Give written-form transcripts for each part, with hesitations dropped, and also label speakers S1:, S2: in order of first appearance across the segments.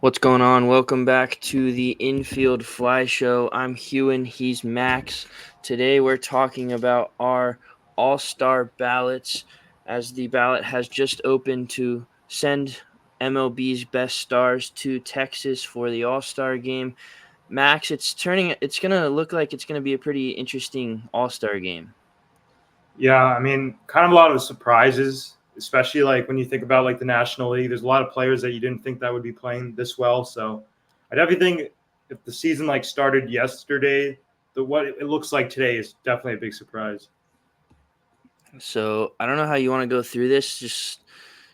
S1: What's going on? Welcome back to the Infield Fly Show. I'm Huon, he's Max. Today we're talking about our All-Star Ballots, as the ballot has just opened to send MLB's best stars to Texas for the All-Star game. Max, it's going to look like it's going to be a pretty interesting All-Star game.
S2: Yeah, kind of a lot of surprises, especially like when you think about like the National League. There's a lot of players that you didn't think that would be playing this well. So I definitely think if the season like started yesterday, what it looks like today is definitely a big surprise.
S1: So I don't know how you want to go through this. Just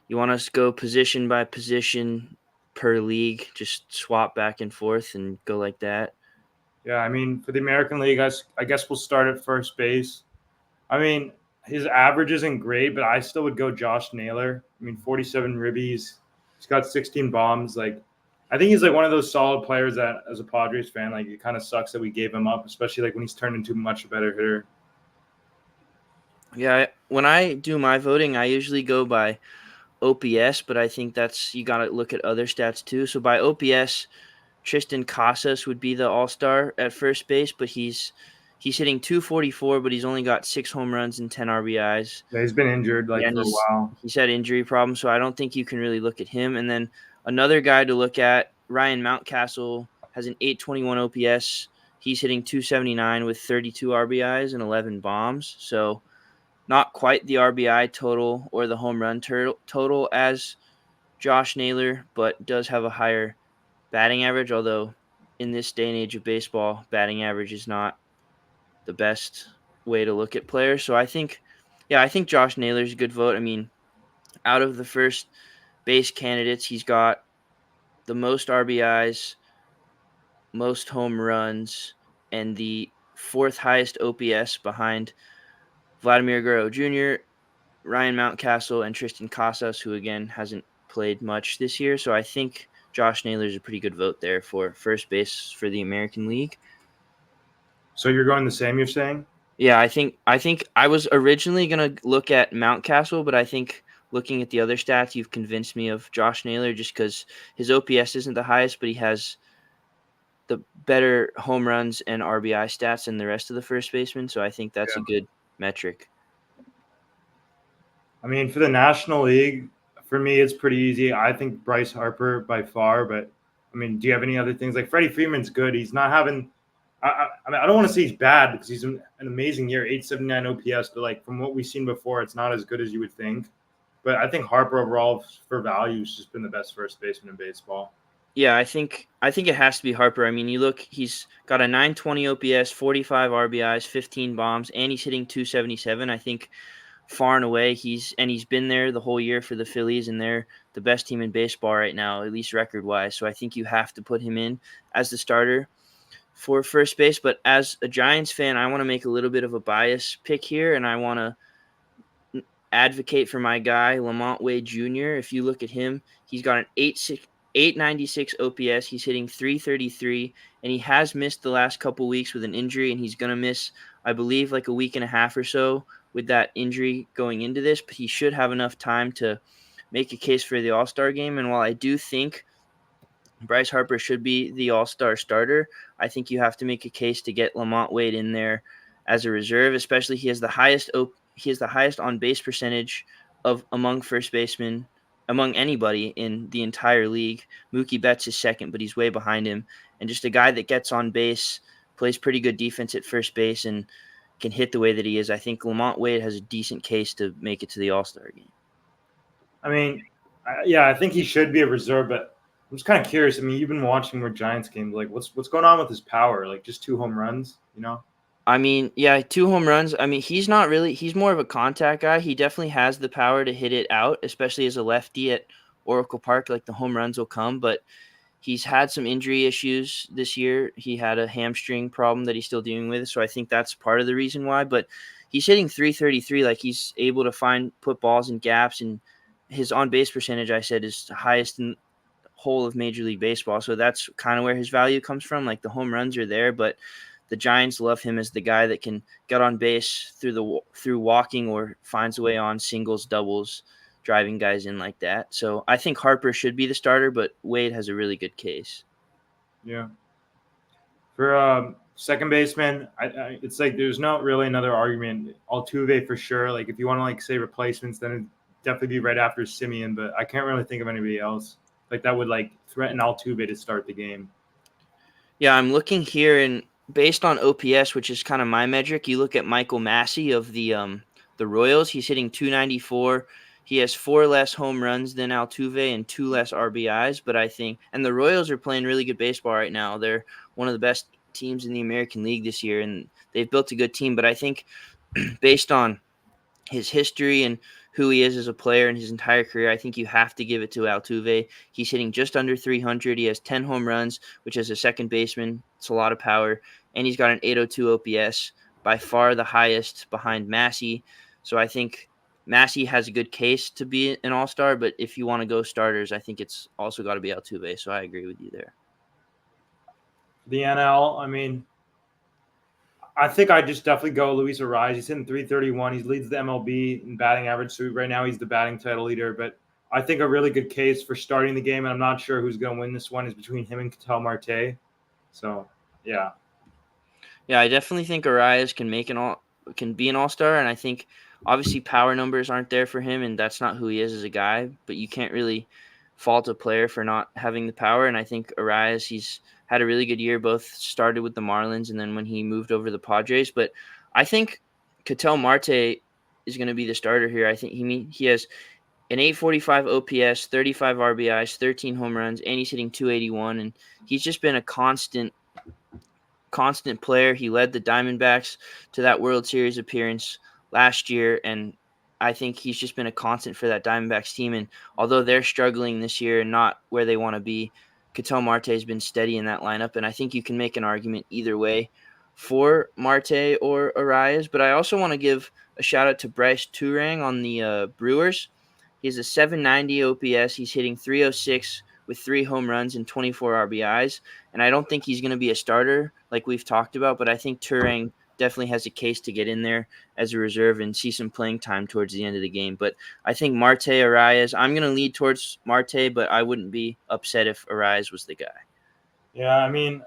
S1: you want us to go position by position per league, just swap back and forth and go like that.
S2: Yeah, for the American League, I guess we'll start at first base. I mean, his average isn't great, but I still would go Josh Naylor. 47 ribbies. He's got 16 bombs. Like, I think he's like one of those solid players that, as a Padres fan, like it kind of sucks that we gave him up, especially like when he's turned into much a better hitter.
S1: Yeah, when I do my voting, I usually go by OPS, but I think that's you got to look at other stats too. So by OPS, Tristan Casas would be the all-star at first base, but he's hitting 244, but he's only got 6 home runs and 10 RBIs.
S2: Yeah, he's been injured
S1: Yeah,
S2: like
S1: and
S2: for a while.
S1: he's had injury problems, so I don't think you can really look at him. And then another guy to look at, Ryan Mountcastle, has an 821 OPS. He's hitting 279 with 32 RBIs and 11 bombs. So not quite the RBI total or the home run total as Josh Naylor, but does have a higher batting average. Although in this day and age of baseball, batting average is not the best way to look at players. So I think Josh Naylor's a good vote. I mean, out of the first base candidates, he's got the most RBIs, most home runs, and the fourth highest OPS behind Vladimir Guerrero Jr., Ryan Mountcastle, and Tristan Casas, who again hasn't played much this year. So I think Josh Naylor's a pretty good vote there for first base for the American League.
S2: So you're going the same, you're saying?
S1: Yeah, I think I was originally gonna look at Mountcastle, but I think looking at the other stats, you've convinced me of Josh Naylor just because his OPS isn't the highest, but he has the better home runs and RBI stats than the rest of the first baseman. So I think that's a good metric.
S2: For the National League, for me, it's pretty easy. I think Bryce Harper by far, but do you have any other things? Like Freddie Freeman's good. He's not having. I don't want to say he's bad because he's an amazing year, 879 OPS. But like from what we've seen before, it's not as good as you would think. But I think Harper overall for value has just been the best first baseman in baseball.
S1: Yeah, I think it has to be Harper. I mean, you look, he's got a 920 OPS, 45 RBIs, 15 bombs, and he's hitting 277. I think far and away he's been there the whole year for the Phillies, and they're the best team in baseball right now, at least record wise. So I think you have to put him in as the starter for first base. But as a Giants fan, I want to make a little bit of a bias pick here, and I want to advocate for my guy Lamont Wade Jr. If you look at him, he's got an 896 OPS. He's hitting 333, and he has missed the last couple weeks with an injury, and he's going to miss, I believe, like a week and a half or so with that injury going into this. But he should have enough time to make a case for the All-Star game. And while I do think Bryce Harper should be the All-Star starter, I think you have to make a case to get Lamont Wade in there as a reserve, especially he has the highest on base percentage of among first basemen among anybody in the entire league. Mookie Betts is second, but he's way behind him. And just a guy that gets on base, plays pretty good defense at first base, and can hit the way that he is. I think Lamont Wade has a decent case to make it to the All-Star game.
S2: Yeah, I think he should be a reserve, but I'm just kind of curious. You've been watching more Giants games. Like, what's going on with his power? Like, just 2 home runs?
S1: I mean, yeah, 2 home runs. I mean, he's more of a contact guy. He definitely has the power to hit it out, especially as a lefty at Oracle Park. Like the home runs will come, but he's had some injury issues this year. He had a hamstring problem that he's still dealing with. So I think that's part of the reason why, but he's hitting 333. Like he's able to put balls in gaps, and his on base percentage, I said, is the highest in whole of Major League Baseball. So that's kind of where his value comes from. Like the home runs are there, but the Giants love him as the guy that can get on base through walking or finds a way on singles, doubles. driving guys in like that. So I think Harper should be the starter, but Wade has a really good case.
S2: Yeah. For second baseman, it's like there's not really another argument. Altuve for sure. Like if you want to like say replacements, then it'd definitely be right after Simeon. But I can't really think of anybody else like that would like threaten Altuve to start the game.
S1: Yeah, I'm looking here, and based on OPS, which is kind of my metric, you look at Michael Massey of the Royals. He's hitting 294. He has 4 less home runs than Altuve and 2 less RBIs. But I think, and the Royals are playing really good baseball right now. They're one of the best teams in the American League this year, and they've built a good team. But I think, based on his history and who he is as a player in his entire career, I think you have to give it to Altuve. He's hitting just under 300. He has 10 home runs, which as a second baseman, it's a lot of power. And he's got an 802 OPS, by far the highest behind Massey. So I think Massey has a good case to be an all-star, but if you want to go starters, I think it's also got to be Altuve. So I agree with you there.
S2: The NL, I mean, I think I just definitely go Luis Arraez. He's hitting 331. He leads the MLB in batting average. So right now he's the batting title leader. But I think a really good case for starting the game, and I'm not sure who's going to win this one, is between him and Ketel Marte. So, yeah.
S1: Yeah, I definitely think Arias can be an all-star, and I think obviously power numbers aren't there for him, and that's not who he is as a guy. But you can't really fault a player for not having the power. And I think Arias, he's had a really good year. Both started with the Marlins, and then when he moved over to the Padres. But I think Ketel Marte is going to be the starter here. I think he has an 845 OPS, 35 RBIs, 13 home runs, and he's hitting 281, and he's just been a constant player. He led the Diamondbacks to that World Series appearance last year, and I think he's just been a constant for that Diamondbacks team. And although they're struggling this year and not where they want to be, Ketel Marte has been steady in that lineup, and I think you can make an argument either way for Marte or Arias. But I also want to give a shout out to Bryce Turang on the Brewers. He has a 790 OPS. He's hitting 306 with 3 home runs and 24 RBIs. And I don't think he's going to be a starter like we've talked about, but I think Turang definitely has a case to get in there as a reserve and see some playing time towards the end of the game. But I think Marte, Arias, I'm going to lead towards Marte, but I wouldn't be upset if Arias was the guy.
S2: Yeah, I mean,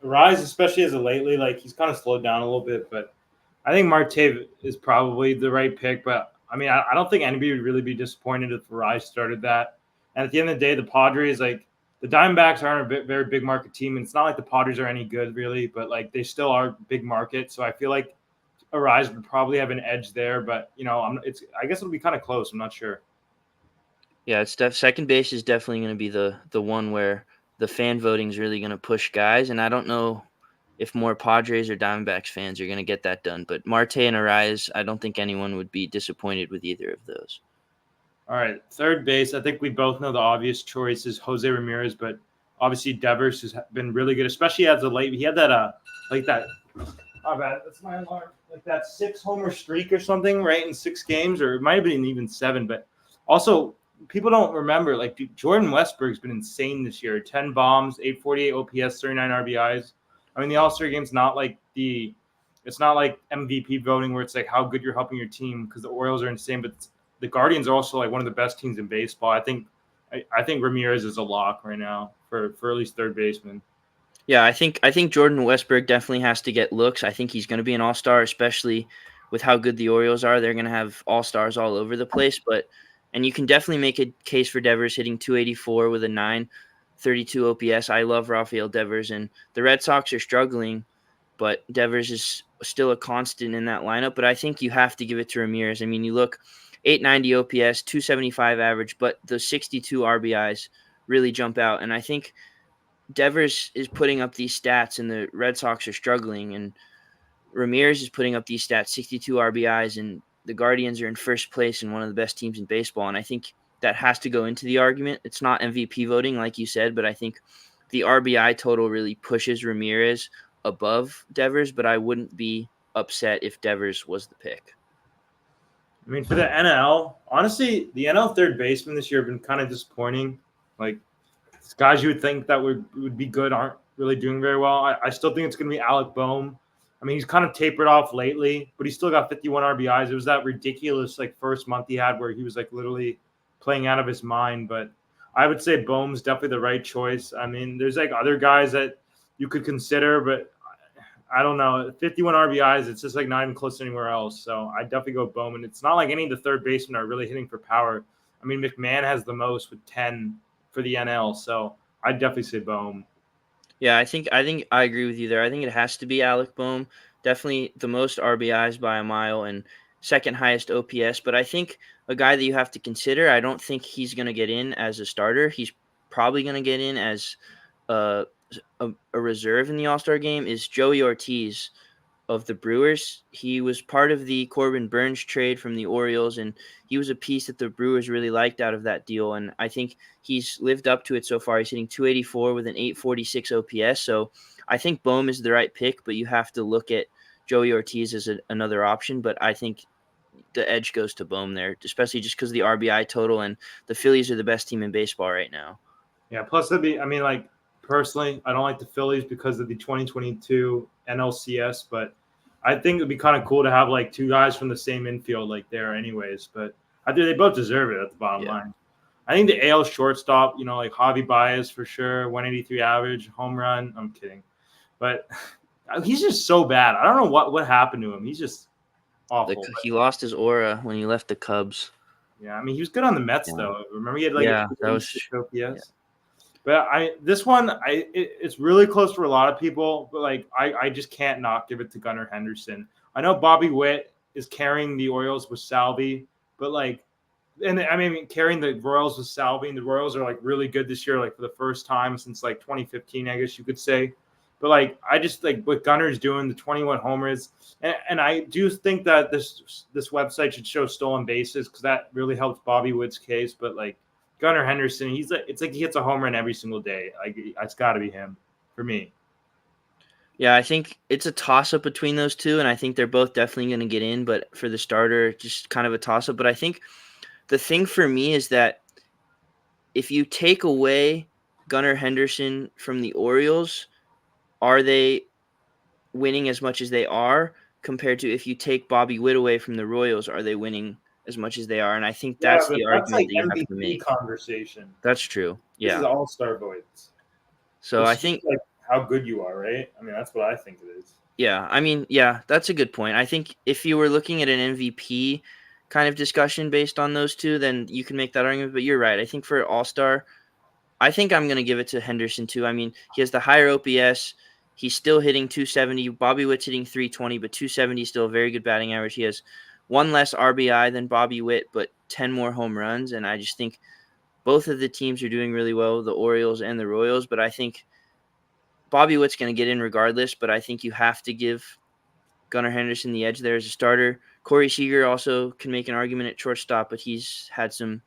S2: Rise, especially as of lately, like he's kind of slowed down a little bit, but I think Marte is probably the right pick. But I mean, I don't think anybody would really be disappointed if Rise started that. And at the end of the day, the Padres, like the Diamondbacks aren't a very big market team. And it's not like the Padres are any good really, but like they still are big market. So I feel like Arise would probably have an edge there. But I guess it'll be kind of close. I'm not sure.
S1: Yeah, second base is definitely going to be the one where the fan voting is really going to push guys, and I don't know if more Padres or Diamondbacks fans are going to get that done. But Marte and Arias, I don't think anyone would be disappointed with either of those.
S2: All right, third base. I think we both know the obvious choice is Jose Ramirez, but obviously Devers has been really good, especially as of late. He had that like that. Oh, bad. That's my alarm. Like that 6 homer streak or something, right? In 6 games, or it might have been even 7. But also, people don't remember. Like Jordan Westburg's been insane this year. 10 bombs, 848 OPS, 39 RBIs. I mean, the All-Star game's not like it's not like MVP voting where it's like how good you're helping your team because the Orioles are insane, but the Guardians are also like one of the best teams in baseball. I think Ramirez is a lock right now for at least third baseman.
S1: Yeah, I think Jordan Westburg definitely has to get looks. I think he's going to be an all-star, especially with how good the Orioles are. They're going to have all-stars all over the place, and you can definitely make a case for Devers hitting 284 with a 932 OPS. I love Rafael Devers, and the Red Sox are struggling, but Devers is still a constant in that lineup. But I think you have to give it to Ramirez. I mean, you look 890 OPS, 275 average, but the 62 RBIs really jump out, and I think Devers is putting up these stats and the Red Sox are struggling, and Ramirez is putting up these stats, 62 RBIs, and the Guardians are in first place and one of the best teams in baseball. And I think that has to go into the argument. It's not MVP voting, like you said, but I think the RBI total really pushes Ramirez above Devers, but I wouldn't be upset if Devers was the pick.
S2: I mean, for the NL, honestly, the NL third baseman this year have been kind of disappointing. Like, guys you would think that would be good aren't really doing very well. I still think it's going to be Alec Boehm. I mean, he's kind of tapered off lately, but he still got 51 RBIs. It was that ridiculous like first month he had where he was like literally playing out of his mind. But I would say Bohm's definitely the right choice. I mean, there's like other guys that you could consider, but I don't know. 51 RBIs, it's just like not even close to anywhere else. So I definitely go Bowman. It's not like any of the third basemen are really hitting for power. I mean, McMahon has the most with 10 for the NL. So I'd definitely say Bohm.
S1: Yeah, I think I agree with you there. I think it has to be Alec Bohm. Definitely the most RBIs by a mile and second highest OPS. But I think a guy that you have to consider, I don't think he's going to get in as a starter. He's probably going to get in as a, a reserve in the All-Star game, is Joey Ortiz of the Brewers. He was part of the Corbin Burns trade from the Orioles, and he was a piece that the Brewers really liked out of that deal. And I think he's lived up to it so far. He's hitting 284 with an 846 OPS. So I think Bohm is the right pick, but you have to look at Joey Ortiz as another option. But I think the edge goes to Bohm there, especially just because of the RBI total, and the Phillies are the best team in baseball right now.
S2: Yeah, plus that'd be, I mean, like personally, I don't like the Phillies because of the 2022 NLCS, but I think it'd be kind of cool to have like two guys from the same infield like there anyways. But I think they both deserve it at the bottom
S1: Yeah.
S2: line. I think the AL shortstop, like Javi Baez for sure, 183 average, home run. I'm kidding. But he's just so bad. I don't know what happened to him. He's just awful.
S1: He lost his aura when he left the Cubs.
S2: Yeah, I mean, he was good on the Mets,
S1: Yeah.
S2: though. Remember, he had like
S1: Yeah, that was
S2: 86 OPS. But this one, it's really close for a lot of people. But like, I just can't not give it to Gunnar Henderson. I know Bobby Witt is carrying the Orioles with Salvi, but like, and I mean, carrying the Royals with Salvi, and the Royals are like really good this year, like for the first time since like 2015, I guess you could say. But like, I just like what Gunner's doing, the 21 homers, and I do think that this website should show stolen bases because that really helps Bobby Witt's case. But like Gunnar Henderson, it's like he hits a home run every single day. Like it's got to be him for me.
S1: Yeah, I think it's a toss-up between those two, and I think they're both definitely going to get in, but for the starter, just kind of a toss-up. But I think the thing for me is that if you take away Gunnar Henderson from the Orioles, are they winning as much as they are compared to if you take Bobby Witt away from the Royals, are they winning as much as they are? And I think
S2: Yeah,
S1: that's
S2: but
S1: the
S2: that's
S1: argument
S2: like
S1: that you have to
S2: MVP
S1: make.
S2: conversation.
S1: That's true.
S2: This
S1: Yeah.
S2: is All-Star votes.
S1: So
S2: It's
S1: I
S2: just
S1: think
S2: like how good you are, right? I mean, that's what I think it is.
S1: Yeah, I mean, yeah, that's a good point. I think if you were looking at an MVP kind of discussion based on those two, then you can make that argument. But you're right. I think for All Star, I think I'm going to give it to Henderson too. I mean, he has the higher OPS. He's still hitting 270. Bobby Witt's hitting 320, but 270 is still a very good batting average. He has one less RBI than Bobby Witt, but 10 more home runs. And I just think both of the teams are doing really well, the Orioles and the Royals. But I think Bobby Witt's going to get in regardless. But I think you have to give Gunnar Henderson the edge there as a starter. Corey Seager also can make an argument at shortstop, but he's had some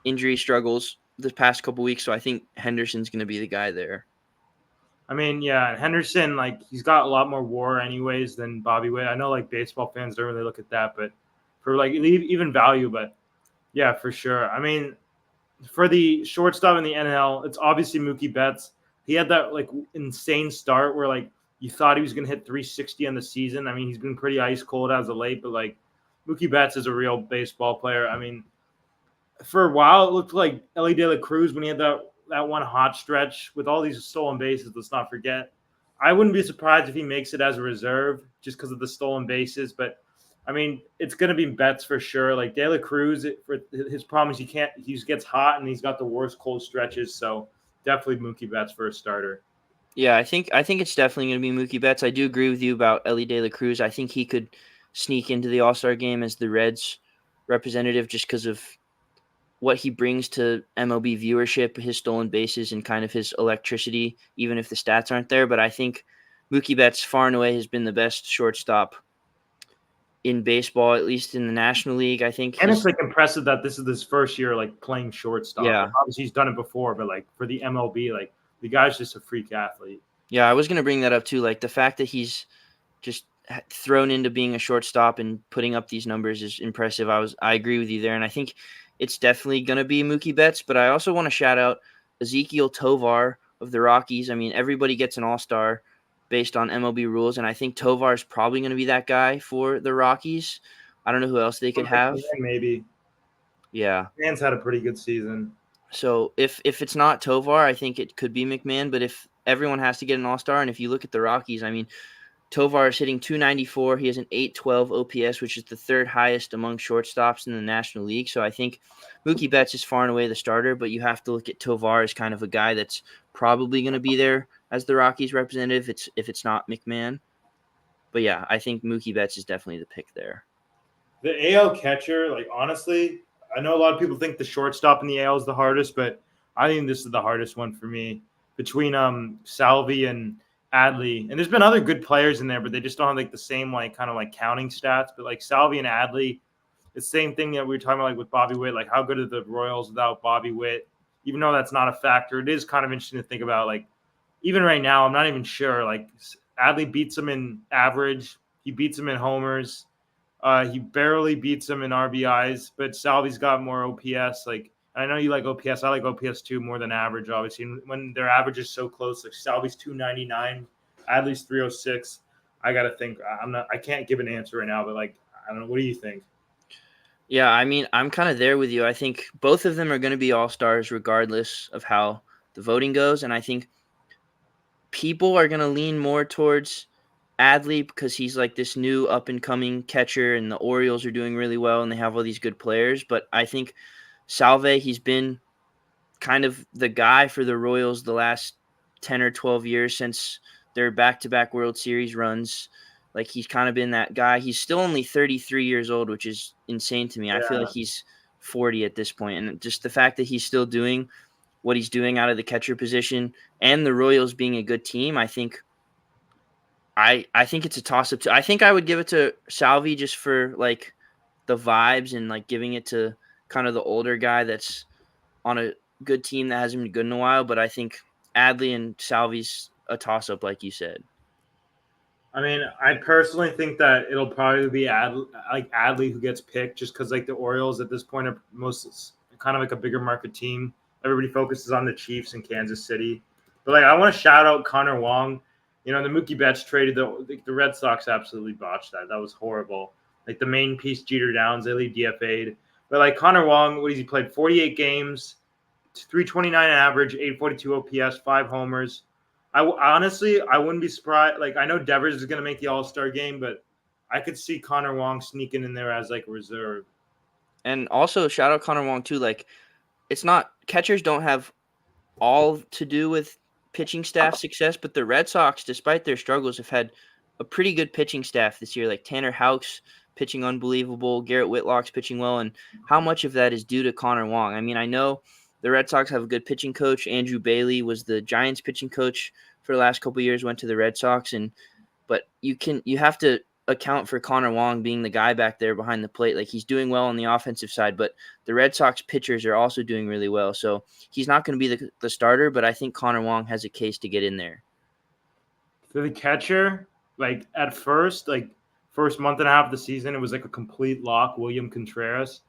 S1: injury struggles the past couple weeks, so I think Henderson's going to be the guy there.
S2: I mean, yeah, Henderson, like he's got a lot more WAR anyways than Bobby Witt. I know like baseball fans don't really look at that, but for like even value, but yeah, for sure. I mean, for the shortstop in the NL, it's obviously Mookie Betts. He had that like insane start where like you thought he was going to hit 360 on the season. I mean, he's been pretty ice cold as of late, but like Mookie Betts is a real baseball player. I mean, for a while it looked like Ellie De La Cruz when he had that one hot stretch with all these stolen bases. Let's not forget. I wouldn't be surprised if he makes it as a reserve just because of the stolen bases, but I mean, it's going to be Betts for sure. Like De La Cruz, for his problem is he gets hot and he's got the worst cold stretches. So definitely Mookie Betts for a starter.
S1: Yeah, I think it's definitely going to be Mookie Betts. I do agree with you about Ellie De La Cruz. I think he could sneak into the All-Star game as the Reds representative just because of what he brings to MLB viewership, his stolen bases, and kind of his electricity, even if the stats aren't there. But I think Mookie Betts far and away has been the best shortstop in baseball, at least in the National League. I think
S2: And it's
S1: he's
S2: like impressive that this is his first year like playing shortstop.
S1: yeah.
S2: Like, obviously he's done it before, but like for the MLB, like the guy's just a freak athlete.
S1: Yeah, I was going to bring that up too. Like the fact that he's just thrown into being a shortstop and putting up these numbers is impressive. I agree with you there, and I think it's definitely going to be Mookie Betts. But I also want to shout out Ezekiel Tovar of the Rockies. I mean, everybody gets an All-Star based on MLB rules, and I think Tovar is probably going to be that guy for the Rockies. I don't know who else they could have.
S2: Maybe.
S1: Yeah.
S2: Man's had a pretty good season.
S1: So if it's not Tovar, I think it could be McMahon. But if everyone has to get an All-Star, and if you look at the Rockies, I mean, Tovar is hitting 294. He has an 812 OPS, which is the third highest among shortstops in the National League. So I think Mookie Betts is far and away the starter, but you have to look at Tovar as kind of a guy that's probably going to be there as the Rockies representative. If it's not McMahon. But yeah, I think Mookie Betts is definitely the pick there.
S2: The AL catcher, like honestly, I know a lot of people think the shortstop in the AL is the hardest, but I think this is the hardest one for me between Salvi and Adley. And there's been other good players in there, but they just don't have like the same like kind of like counting stats. But like Salvi and Adley, it's the same thing that we were talking about like with Bobby Witt. Like how good are the Royals without Bobby Witt? Even though that's not a factor, it is kind of interesting to think about. Like even right now, I'm not even sure. Like Adley beats him in average. He beats him in homers. He barely beats him in RBIs, but Salvi's got more OPS. Like I know you like OPS. I like OPS too more than average, obviously. And when their average is so close, like Salvi's 299, Adley's 306. I gotta think. I can't give an answer right now, but like I don't know. What do you think?
S1: Yeah, I mean, I'm kind of there with you. I think both of them are going to be all-stars regardless of how the voting goes. And I think people are going to lean more towards Adley because he's like this new up-and-coming catcher, and the Orioles are doing really well, and they have all these good players. But I think Salve, he's been kind of the guy for the Royals the last 10 or 12 years since their back-to-back World Series runs. Like he's kind of been that guy. He's still only 33 years old, which is insane to me. I feel like
S2: Yeah.
S1: he's 40 at this point. And just the fact that he's still doing what he's doing out of the catcher position and the Royals being a good team, I think it's a toss up too. I think I would give it to Salvi just for like the vibes and like giving it to kind of the older guy that's on a good team that hasn't been good in a while. But I think Adley and Salvi's a toss up, like you said.
S2: I mean, I personally think that it'll probably be Adley who gets picked, just because like the Orioles at this point are most kind of like a bigger market team. Everybody focuses on the Chiefs and Kansas City, but like I want to shout out Connor Wong. You know, the Mookie Betts traded the Red Sox absolutely botched that. That was horrible. Like the main piece, Jeter Downs, they leave DFA'd. But like Connor Wong, what has he played? 48 games, 329 average, 842 OPS, 5 homers. Honestly, I wouldn't be surprised. Like I know Devers is going to make the All-Star game, but I could see Connor Wong sneaking in there as like a reserve.
S1: And also shout out Connor Wong too. Like it's not catchers don't have all to do with pitching staff success, but the Red Sox, despite their struggles, have had a pretty good pitching staff this year. Like Tanner Houck's pitching unbelievable, Garrett Whitlock's pitching well, and how much of that is due to Connor Wong? I mean, I know the Red Sox have a good pitching coach. Andrew Bailey was the Giants pitching coach for the last couple of years, went to the Red Sox, and but you have to account for Connor Wong being the guy back there behind the plate. Like he's doing well on the offensive side, but the Red Sox pitchers are also doing really well. So he's not going to be the starter, but I think Connor Wong has a case to get in there.
S2: For the catcher, like at first, like first month and a half of the season, it was like a complete lock, William Contreras.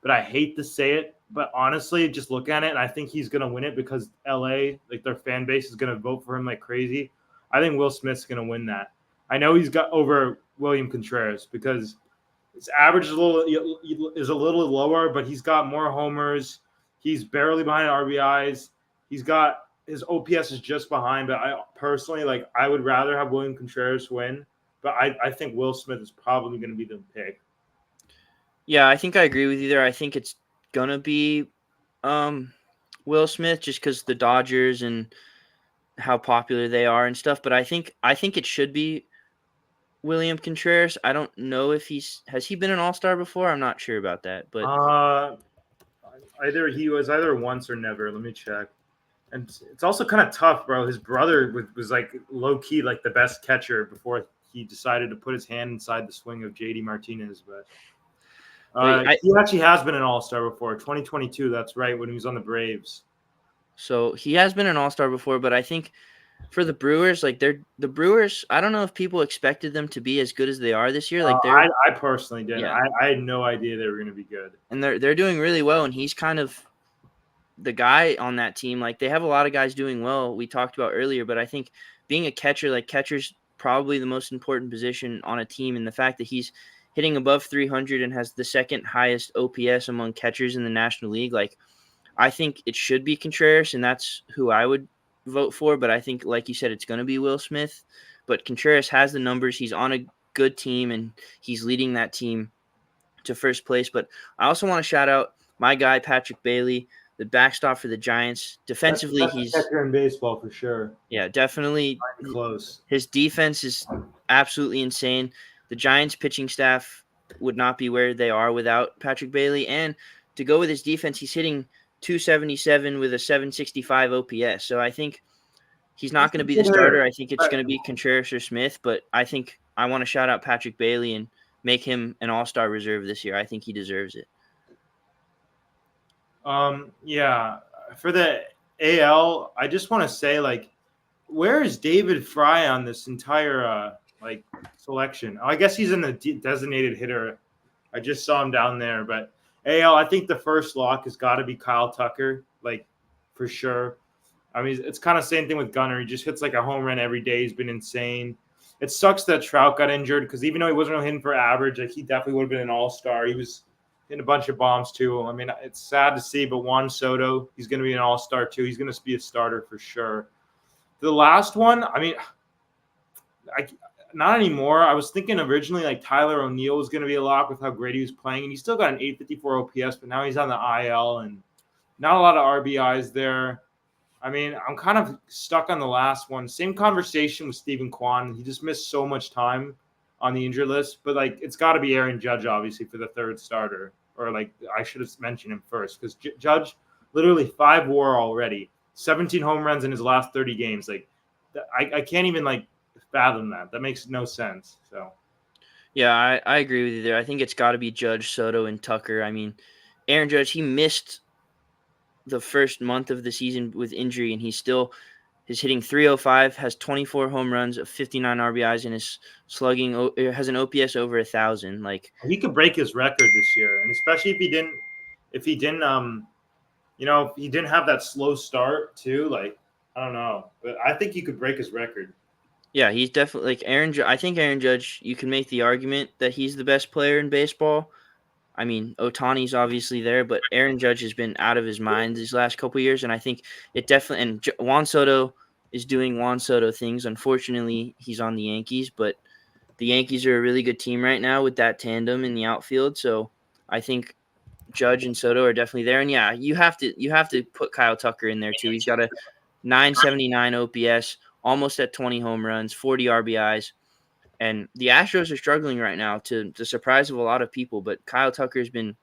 S2: But I hate to say it, but honestly, just look at it, and I think he's gonna win it because LA, like their fan base, is gonna vote for him like crazy. I think Will Smith's gonna win that. I know he's got over William Contreras because his average is a little lower, but he's got more homers. He's barely behind RBIs. He's got his OPS is just behind. But I personally like I would rather have William Contreras win. But I think Will Smith is probably going to be the pick.
S1: Yeah, I think I agree with you there. I think it's gonna be Will Smith just because the Dodgers and how popular they are and stuff. But I think it should be William Contreras. I don't know if has he been an All-Star before? I'm not sure about that, but
S2: Uh, Either he was either once or never. Let me check. And it's also kind of tough, bro. His brother was like low key, like the best catcher before he decided to put his hand inside the swing of JD Martinez. But
S1: but I
S2: he actually has been an All Star before, 2022. That's right, when he was on the Braves.
S1: so he has been an All-Star before, but I think for the Brewers, like the Brewers, I don't know if people expected them to be as good as they are this year. Like
S2: I personally didn't.
S1: yeah,
S2: I had no idea they were going to be good.
S1: and they're doing really well, and he's kind of the guy on that team. Like they have a lot of guys doing well. We talked about earlier, but I think being a catcher, like catcher's probably the most important position on a team, and the fact that hitting above 300 and has the second highest OPS among catchers in the National League. Like, I think it should be Contreras, and that's who I would vote for. But I think, like you said, it's going to be Will Smith. But Contreras has the numbers. He's on a good team, and he's leading that team to first place. But I also want to shout out my guy, Patrick Bailey, the backstop for the Giants.
S2: That's the
S1: Defensively,
S2: best
S1: he's,
S2: catcher in baseball for sure.
S1: yeah, definitely.
S2: Not even close.
S1: His defense is absolutely insane. The Giants pitching staff would not be where they are without Patrick Bailey. And to go with his defense, he's hitting 277 with a 765 OPS. So I think he's not going to be the starter. I think it's going to be Contreras or Smith, but I think I want to shout out Patrick Bailey and make him an all-star reserve this year. I think he deserves it.
S2: Yeah. For the AL, I just want to say, like, where is David Fry on this entire selection? I guess he's in the designated hitter. I just saw him down there, but AL, I think the first lock has got to be Kyle Tucker, like, for sure. I mean, it's kind of same thing with Gunnar. He just hits like a home run every day. He's been insane. It sucks that Trout got injured because even though he wasn't really hitting for average, like, he definitely would have been an all-star. He was hitting a bunch of bombs too. I mean, it's sad to see, but Juan Soto, he's going to be an all-star too. He's going to be a starter for sure. The last one, I mean, not anymore. I was thinking originally like Tyler O'Neill was going to be a lock with how great he was playing, and he still got an 854 OPS, but now he's on the IL and not a lot of RBIs there. I mean, I'm kind of stuck on the last one. Same conversation with Stephen Kwan. He just missed so much time on the injured list, but like it's got to be Aaron Judge, obviously, for the third starter. Or like I should have mentioned him first because Judge literally 5 WAR already, 17 home runs in his last 30 games. Like I can't even like fathom that. That makes no sense. So
S1: yeah, I agree with you there. I think it's got to be Judge, Soto, and Tucker. I mean, Aaron Judge, he missed the first month of the season with injury, and he's hitting 305, has 24 home runs, 59 RBIs, and his slugging has an OPS over 1,000. Like,
S2: he could break his record this year, and especially if he didn't if he didn't have that slow start too. Like, I don't know, but I think he could break his record.
S1: yeah, he's definitely like I think Aaron Judge, you can make the argument that he's the best player in baseball. I mean, Ohtani's obviously there, but Aaron Judge has been out of his mind these last couple of years, and I think it definitely – and Juan Soto is doing Juan Soto things. Unfortunately, he's on the Yankees, but the Yankees are a really good team right now with that tandem in the outfield, so I think Judge and Soto are definitely there. And, yeah, you have to put Kyle Tucker in there too. He's got a 979 OPS, almost at 20 home runs, 40 RBIs. And the Astros are struggling right now to the surprise of a lot of people, but Kyle Tucker's been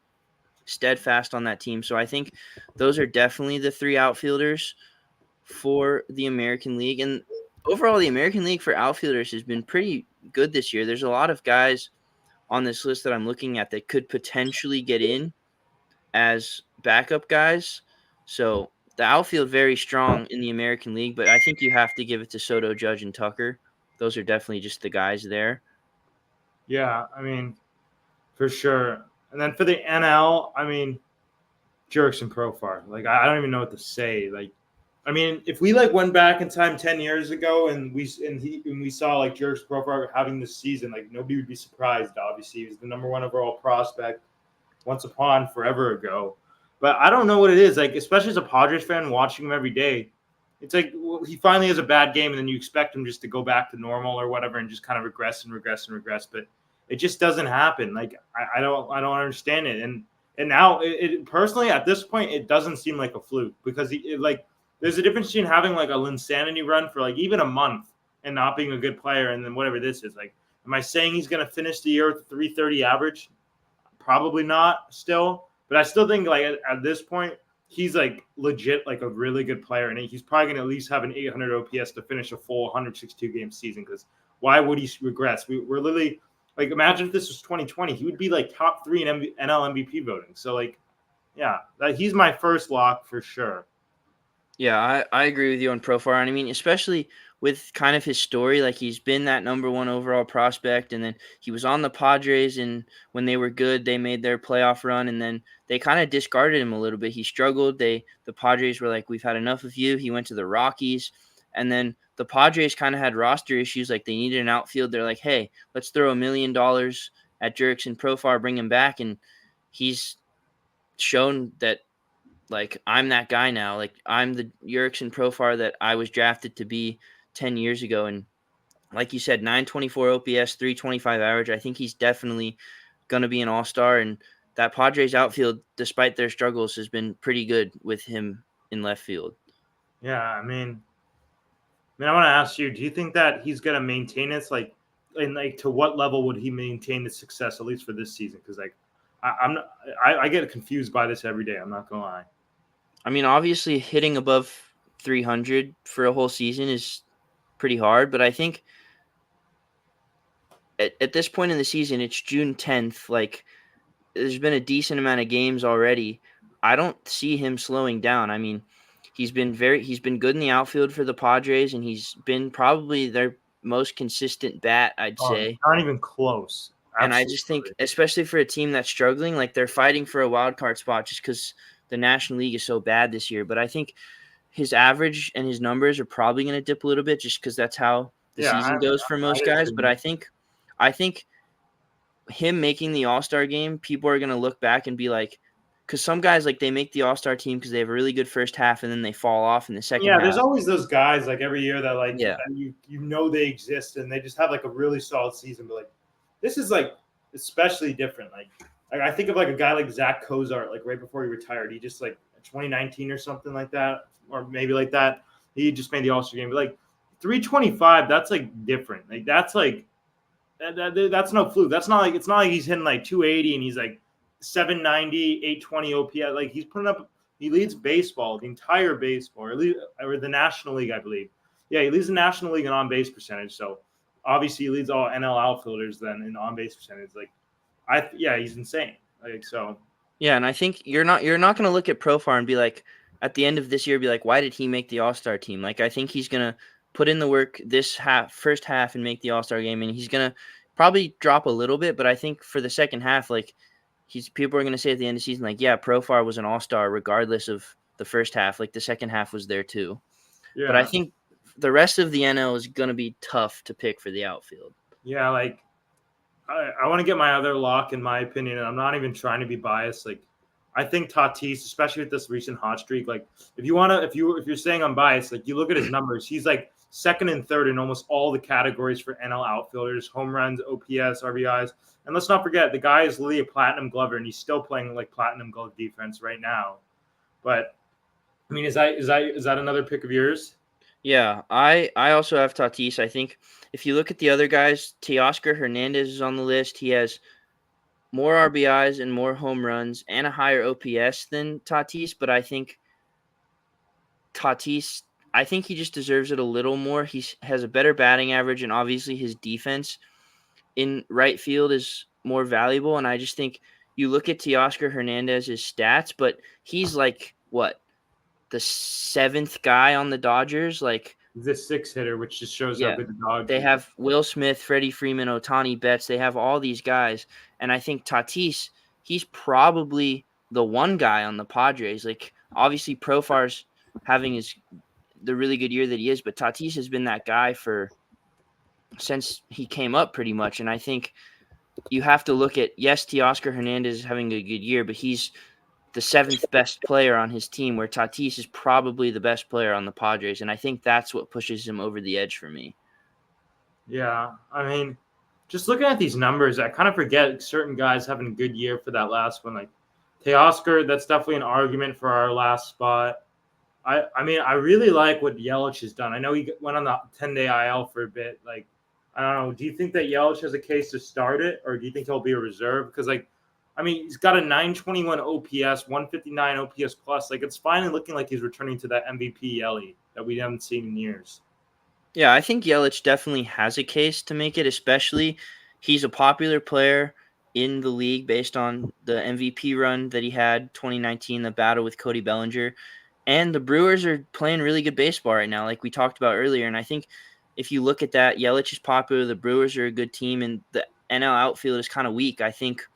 S1: steadfast on that team. So I think those are definitely the 3 outfielders for the American League. And overall, the American League for outfielders has been pretty good this year. There's a lot of guys on this list that I'm looking at that could potentially get in as backup guys. So the outfield very strong in the American League, but I think you have to give it to Soto, Judge, and Tucker. Those are definitely just the guys there.
S2: Yeah, I mean, for sure. And then for the NL, I mean, Jerks and Profar. Like, I don't even know what to say. Like, I mean, if we like went back in time 10 years ago and we saw like Jerks Profar having this season, like nobody would be surprised. Obviously, he was the #1 overall prospect once upon forever ago. But I don't know what it is. Like, especially as a Padres fan, watching him every day, it's like he finally has a bad game, and then you expect him just to go back to normal or whatever, and just kind of regress and regress and regress. But it just doesn't happen. Like I don't understand it. And now it personally at this point it doesn't seem like a fluke because there's a difference between having like a Linsanity run for like even a month and not being a good player, and then whatever this is. Like, am I saying he's going to finish the year with a 330 average? Probably not still, but I still think like at this point he's like legit like a really good player, and he's probably going to at least have an 800 OPS to finish a full 162 game season. Because why would he regress? We're literally like, imagine if this was 2020, he would be like top 3 in NL MVP voting. So like, yeah, he's my first lock for sure.
S1: Yeah, I agree with you on Profar. And I mean, especially with kind of his story, like he's been that #1 overall prospect, and then he was on the Padres, and when they were good, they made their playoff run, and then they kind of discarded him a little bit. He struggled. The Padres were like, "We've had enough of you." He went to the Rockies, and then the Padres kind of had roster issues. Like they needed an outfield. They're like, "Hey, let's throw $1 million at Jurickson Profar, bring him back, and he's shown that, like, I'm that guy now. Like, I'm the Jurickson Profar that I was drafted to be 10 years ago. And like you said, 924 OPS, 325 average. I think he's definitely going to be an all-star. And that Padres outfield, despite their struggles, has been pretty good with him in left field.
S2: Yeah, I want to ask you: do you think that he's going to maintain this? Like, and like, to what level would he maintain the success at least for this season? Because like, I'm not, I get confused by this every day. I'm not gonna lie.
S1: I mean, obviously hitting above 300 for a whole season is pretty hard, but I think at this point in the season, it's June 10th. Like, there's been a decent amount of games already. I don't see him slowing down. I mean, he's been good in the outfield for the Padres, and he's been probably their most consistent bat, I'd
S2: Oh,
S1: say.
S2: not even close.
S1: And I just think,
S2: Absolutely.
S1: especially for a team that's struggling, like, they're fighting for a wild card spot just because the National League is so bad this year. But I think his average and his numbers are probably going to dip a little bit just because that's how the
S2: Yeah,
S1: season goes for most
S2: I
S1: guys.
S2: agree.
S1: But I think him making the All-Star game, people are going to look back and be like, because some guys, like, they make the All-Star team because they have a really good first half and then they fall off in the second
S2: Yeah, there's
S1: half.
S2: always those guys like every year that like
S1: Yeah.
S2: that you know they exist and they just have like a really solid season. But like this is like especially different. Like I think of like a guy like Zach Cozart, like right before he retired, he just like 2019 or something like that, or maybe like that. He just made the All-Star game. But like 325, that's like different. Like that's like that's no fluke. That's not like it's not like he's hitting like 280 and he's like 790, 820 OPS. Like he's putting up. He leads baseball, the entire baseball, or the National League, I believe. Yeah, he leads the National League in on base percentage. So obviously he leads all NL outfielders then in on base percentage. Like he's insane. Like so.
S1: Yeah, and I think you're not going to look at Profar and be like, at the end of this year, be like, why did he make the All-Star team? Like, I think he's going to put in the work this first half and make the All-Star game, and he's going to probably drop a little bit, but I think for the second half, like, people are going to say at the end of the season, like, yeah, Profar was an All-Star regardless of the first half. Like, the second half was there too.
S2: Yeah.
S1: But I think the rest of the NL is going to be tough to pick for the outfield.
S2: Yeah, like I want to get my other lock in my opinion, and I'm not even trying to be biased. Like I think Tatis, especially with this recent hot streak, like if you're saying I'm biased, like you look at his numbers, he's like second and third in almost all the categories for NL outfielders, home runs, OPS, RBIs. And let's not forget the guy is literally a platinum glover and he's still playing like platinum glove defense right now. But I mean, is that another pick of yours?
S1: Yeah, I also have Tatis. I think if you look at the other guys, Teoscar Hernandez is on the list. He has more RBIs and more home runs and a higher OPS than Tatis, but I think he just deserves it a little more. He has a better batting average, and obviously his defense in right field is more valuable. And I just think you look at Teoscar Hernandez's stats, but he's like, what, the seventh guy on the Dodgers? Like,
S2: He's a six hitter, which just shows how
S1: yeah,
S2: good the Dodgers.
S1: they have Will Smith, Freddie Freeman, Ohtani Betts. They have all these guys. And I think Tatis, he's probably the one guy on the Padres. Like, obviously Profar's having the really good year that he is, but Tatis has been that guy since he came up pretty much. And I think you have to look at, yes, Teoscar Hernandez is having a good year, but he's the seventh best player on his team, where Tatis is probably the best player on the Padres. And I think that's what pushes him over the edge for me.
S2: Yeah, I mean, just looking at these numbers, I kind of forget certain guys having a good year for that last one. Like Teoscar, that's definitely an argument for our last spot. I mean, I really like what Yelich has done. I know he went on the 10-day IL for a bit. Like, I don't know. Do you think that Yelich has a case to start it, or do you think he'll be a reserve? Because, like, I mean, he's got a 921 OPS, 159 OPS plus. Like, it's finally looking like he's returning to that MVP Yelly that we haven't seen in years.
S1: Yeah, I think Yelich definitely has a case to make it, especially he's a popular player in the league based on the MVP run that he had 2019, the battle with Cody Bellinger. And the Brewers are playing really good baseball right now, like we talked about earlier. And I think if you look at that, Yelich is popular, the Brewers are a good team, and the NL outfield is kind of weak. I think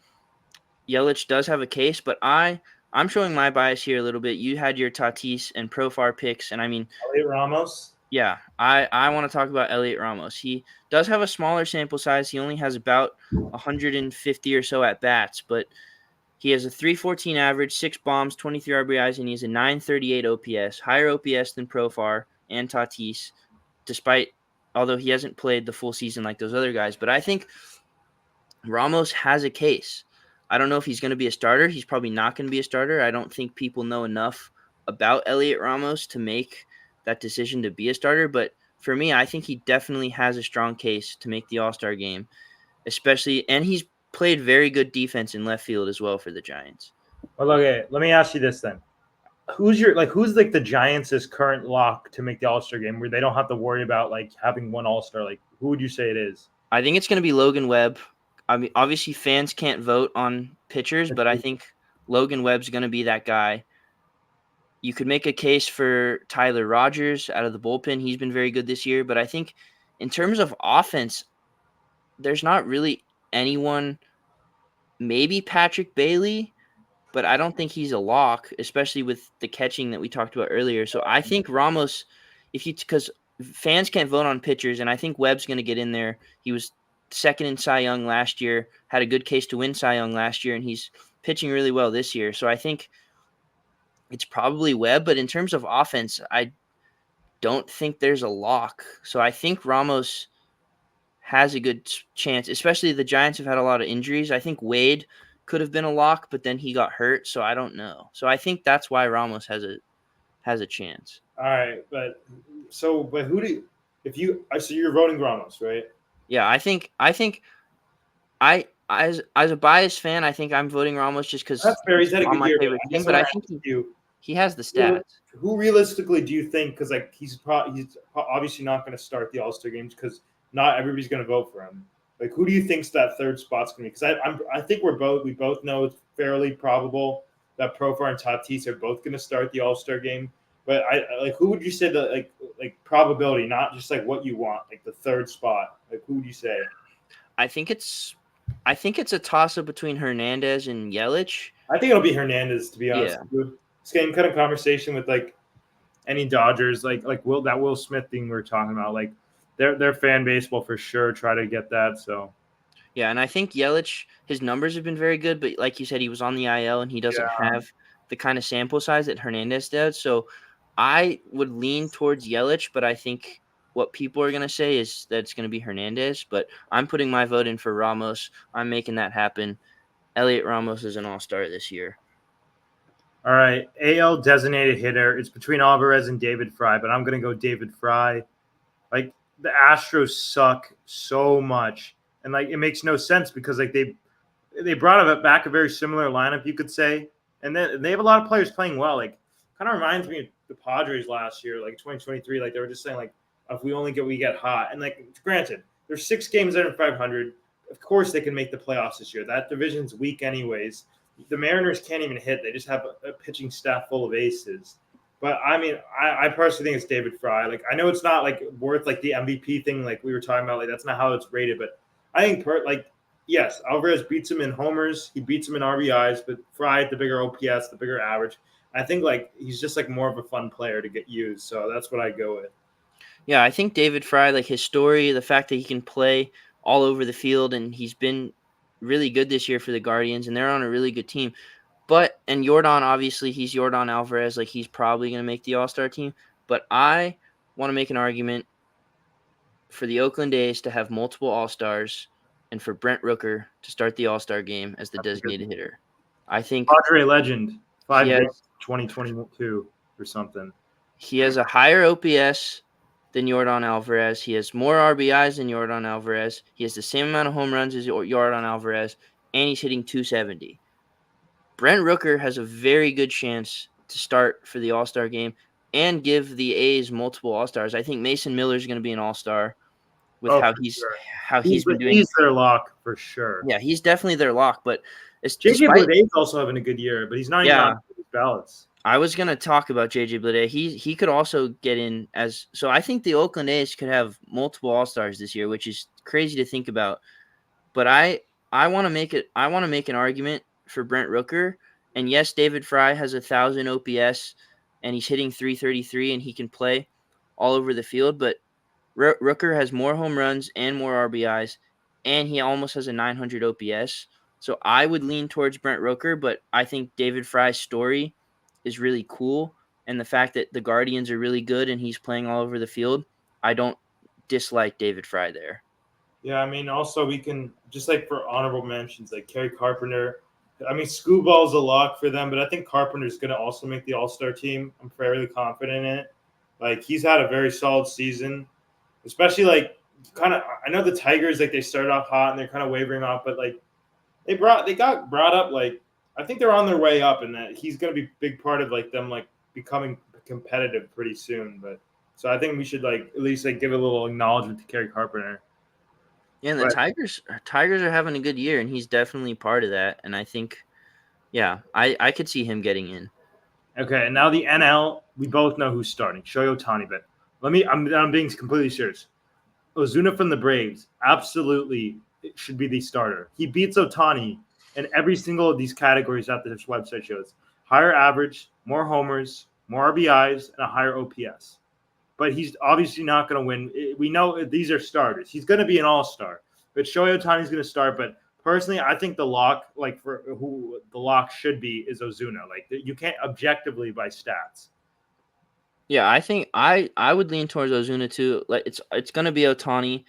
S1: Yelich does have a case, but I'm showing my bias here a little bit. You had your Tatis and Profar picks, and I mean,
S2: Elliot Ramos.
S1: Yeah, I want to talk about Elliot Ramos. He does have a smaller sample size. He only has about 150 or so at bats, but he has a 314 average, 6 bombs, 23 RBIs, and he has a 938 OPS, higher OPS than Profar and Tatis, although he hasn't played the full season like those other guys. But I think Ramos has a case. I don't know if he's going to be a starter. He's probably not going to be a starter. I don't think people know enough about Elliot Ramos to make that decision to be a starter. But for me, I think he definitely has a strong case to make the All-Star game, especially, and he's played very good defense in left field as well for the Giants.
S2: Well, okay, let me ask you this then. Who's the Giants' current lock to make the All-Star game where they don't have to worry about like having one All-Star? Like, who would you say it is?
S1: I think it's going to be Logan Webb. I mean, obviously fans can't vote on pitchers, but I think Logan Webb's going to be that guy. You could make a case for Tyler Rogers out of the bullpen. He's been very good this year, but I think in terms of offense, there's not really anyone. Maybe Patrick Bailey, but I don't think he's a lock, especially with the catching that we talked about earlier. So I think Ramos, because fans can't vote on pitchers, and I think Webb's going to get in there. He was second in Cy Young last year, had a good case to win Cy Young last year, and he's pitching really well this year. So I think it's probably Webb, but in terms of offense, I don't think there's a lock. So I think Ramos has a good chance, especially the Giants have had a lot of injuries. I think Wade could have been a lock, but then he got hurt, so I don't know. So I think that's why Ramos has a chance.
S2: All right, but who do you, if you so you're voting Ramos, right?
S1: Yeah, I think I as a biased fan, I think I'm voting Ramos just because
S2: That's fair. He's had a
S1: on
S2: good
S1: my
S2: year,
S1: favorite
S2: but
S1: team. But I think he has the stats.
S2: who realistically do you think? Because like he's obviously not going to start the All-Star games because not everybody's going to vote for him. Like, who do you think's that third spot's going to be? Because I think we both know it's fairly probable that Profar and Tatis are both going to start the All-Star game. But I like, who would you say that like probability, not just like what you want, like the third spot? Like, who would you say?
S1: I think it's a toss-up between Hernandez and Yelich.
S2: I think it'll be Hernandez, to be honest.
S1: Yeah.
S2: Same kind of conversation with like any Dodgers, like Will Smith thing we were talking about. Like their fan base will for sure try to get that. So
S1: yeah, and I think Yelich, his numbers have been very good, but like you said, he was on the IL and he doesn't have the kind of sample size that Hernandez does. So I would lean towards Yelich, but I think what people are going to say is that it's going to be Hernandez. But I'm putting my vote in for Ramos. I'm making that happen. Elliot Ramos is an all-star this year.
S2: All right, AL designated hitter. It's between Alvarez and David Fry, but I'm going to go David Fry. Like, the Astros suck so much, and like it makes no sense because like they brought back a very similar lineup, you could say, and then they have a lot of players playing well. Like, kind of reminds me of the Padres last year, like 2023. Like they were just saying, like if we get hot, and like granted, there's 6 games under 500. Of course, they can make the playoffs this year. That division's weak, anyways. The Mariners can't even hit. They just have a pitching staff full of aces. But I mean, I personally think it's David Fry. Like, I know it's not like worth like the MVP thing, like we were talking about. Like, that's not how it's rated. But I think yes, Alvarez beats him in homers. He beats him in RBIs. But Fry, the bigger OPS, the bigger average. I think like he's just like more of a fun player to get used. So that's what I go with.
S1: Yeah, I think David Fry, like his story, the fact that he can play all over the field, and he's been really good this year for the Guardians, and they're on a really good team. And Yordan, obviously, he's Yordan Alvarez. Like, he's probably going to make the All-Star team. But I want to make an argument for the Oakland A's to have multiple All-Stars and for Brent Rooker to start the All-Star game as the designated hitter. I think
S2: Padre legend, 2022 or something.
S1: He has a higher OPS than Yordan Alvarez. He has more RBIs than Yordan Alvarez. He has the same amount of home runs as Yordan Alvarez, and he's hitting 270. Brent Rooker has a very good chance to start for the All-Star game and give the A's multiple All-Stars. I think Mason Miller is going to be an All-Star with he's been doing.
S2: He's their lock for sure.
S1: Yeah, he's definitely their lock. But
S2: JJ Bleday is also having a good year, but he's not even on these ballots.
S1: I was going to talk about JJ Bleday. He could also get in as – so I think the Oakland A's could have multiple All-Stars this year, which is crazy to think about. But I want to make it – I want to make an argument for Brent Rooker. And yes, David Fry has 1,000 OPS, and he's hitting 333, and he can play all over the field, but Rooker has more home runs and more RBIs, and he almost has a 900 OPS. So I would lean towards Brent Rooker, but I think David Fry's story is really cool. And the fact that the Guardians are really good and he's playing all over the field, I don't dislike David Fry there.
S2: Yeah, I mean, also we can just like for honorable mentions, like Kerry Carpenter. I mean, Scooball's a lock for them, but I think Carpenter's going to also make the All-Star team. I'm fairly confident in it. Like he's had a very solid season, especially like kind of. I know the Tigers like they started off hot and they're kind of wavering off, but like they got brought up. Like I think they're on their way up, and that he's going to be a big part of like them like becoming competitive pretty soon. But so I think we should like at least like give a little acknowledgement to Kerry Carpenter.
S1: Yeah, and the
S2: But
S1: Tigers are having a good year, and he's definitely part of that. And I think, yeah, I could see him getting in.
S2: okay, and now the NL, we both know who's starting. Shohei Ohtani, but I'm being completely serious. Ozuna from the Braves absolutely should be the starter. He beats Ohtani in every single of these categories that this website shows. Higher average, more homers, more RBIs, and a higher OPS. But he's obviously not going to win. We know these are starters. He's going to be an all-star. But Shohei Ohtani is going to start. But personally, I think the lock, like for who the lock should be, is Ozuna. Like you can't objectively by stats.
S1: Yeah, I think I would lean towards Ozuna too. Like it's going to be Ohtani,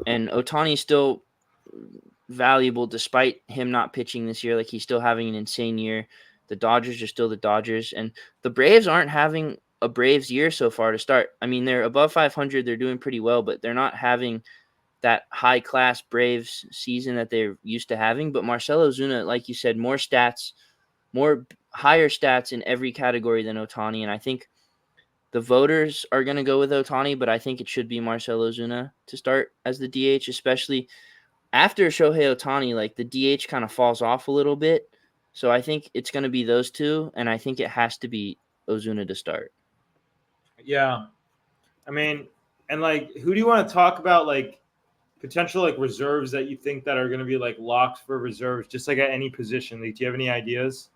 S1: and Ohtani's still valuable despite him not pitching this year. Like he's still having an insane year. The Dodgers are still the Dodgers, and the Braves aren't having a Braves year so far to start. I mean, they're above 500. They're doing pretty well, but they're not having that high class Braves season that they're used to having. But Marcell Ozuna, like you said, more stats, more higher stats in every category than Ohtani. And I think the voters are going to go with Ohtani, but I think it should be Marcell Ozuna to start as the DH, especially after Shohei Ohtani. Like the DH kind of falls off a little bit. So I think it's going to be those two, and I think it has to be Ozuna to start.
S2: Yeah, I mean, and like, who do you want to talk about? Like potential like reserves that you think that are going to be like locked for reserves, just like at any position. Like, do you have any ideas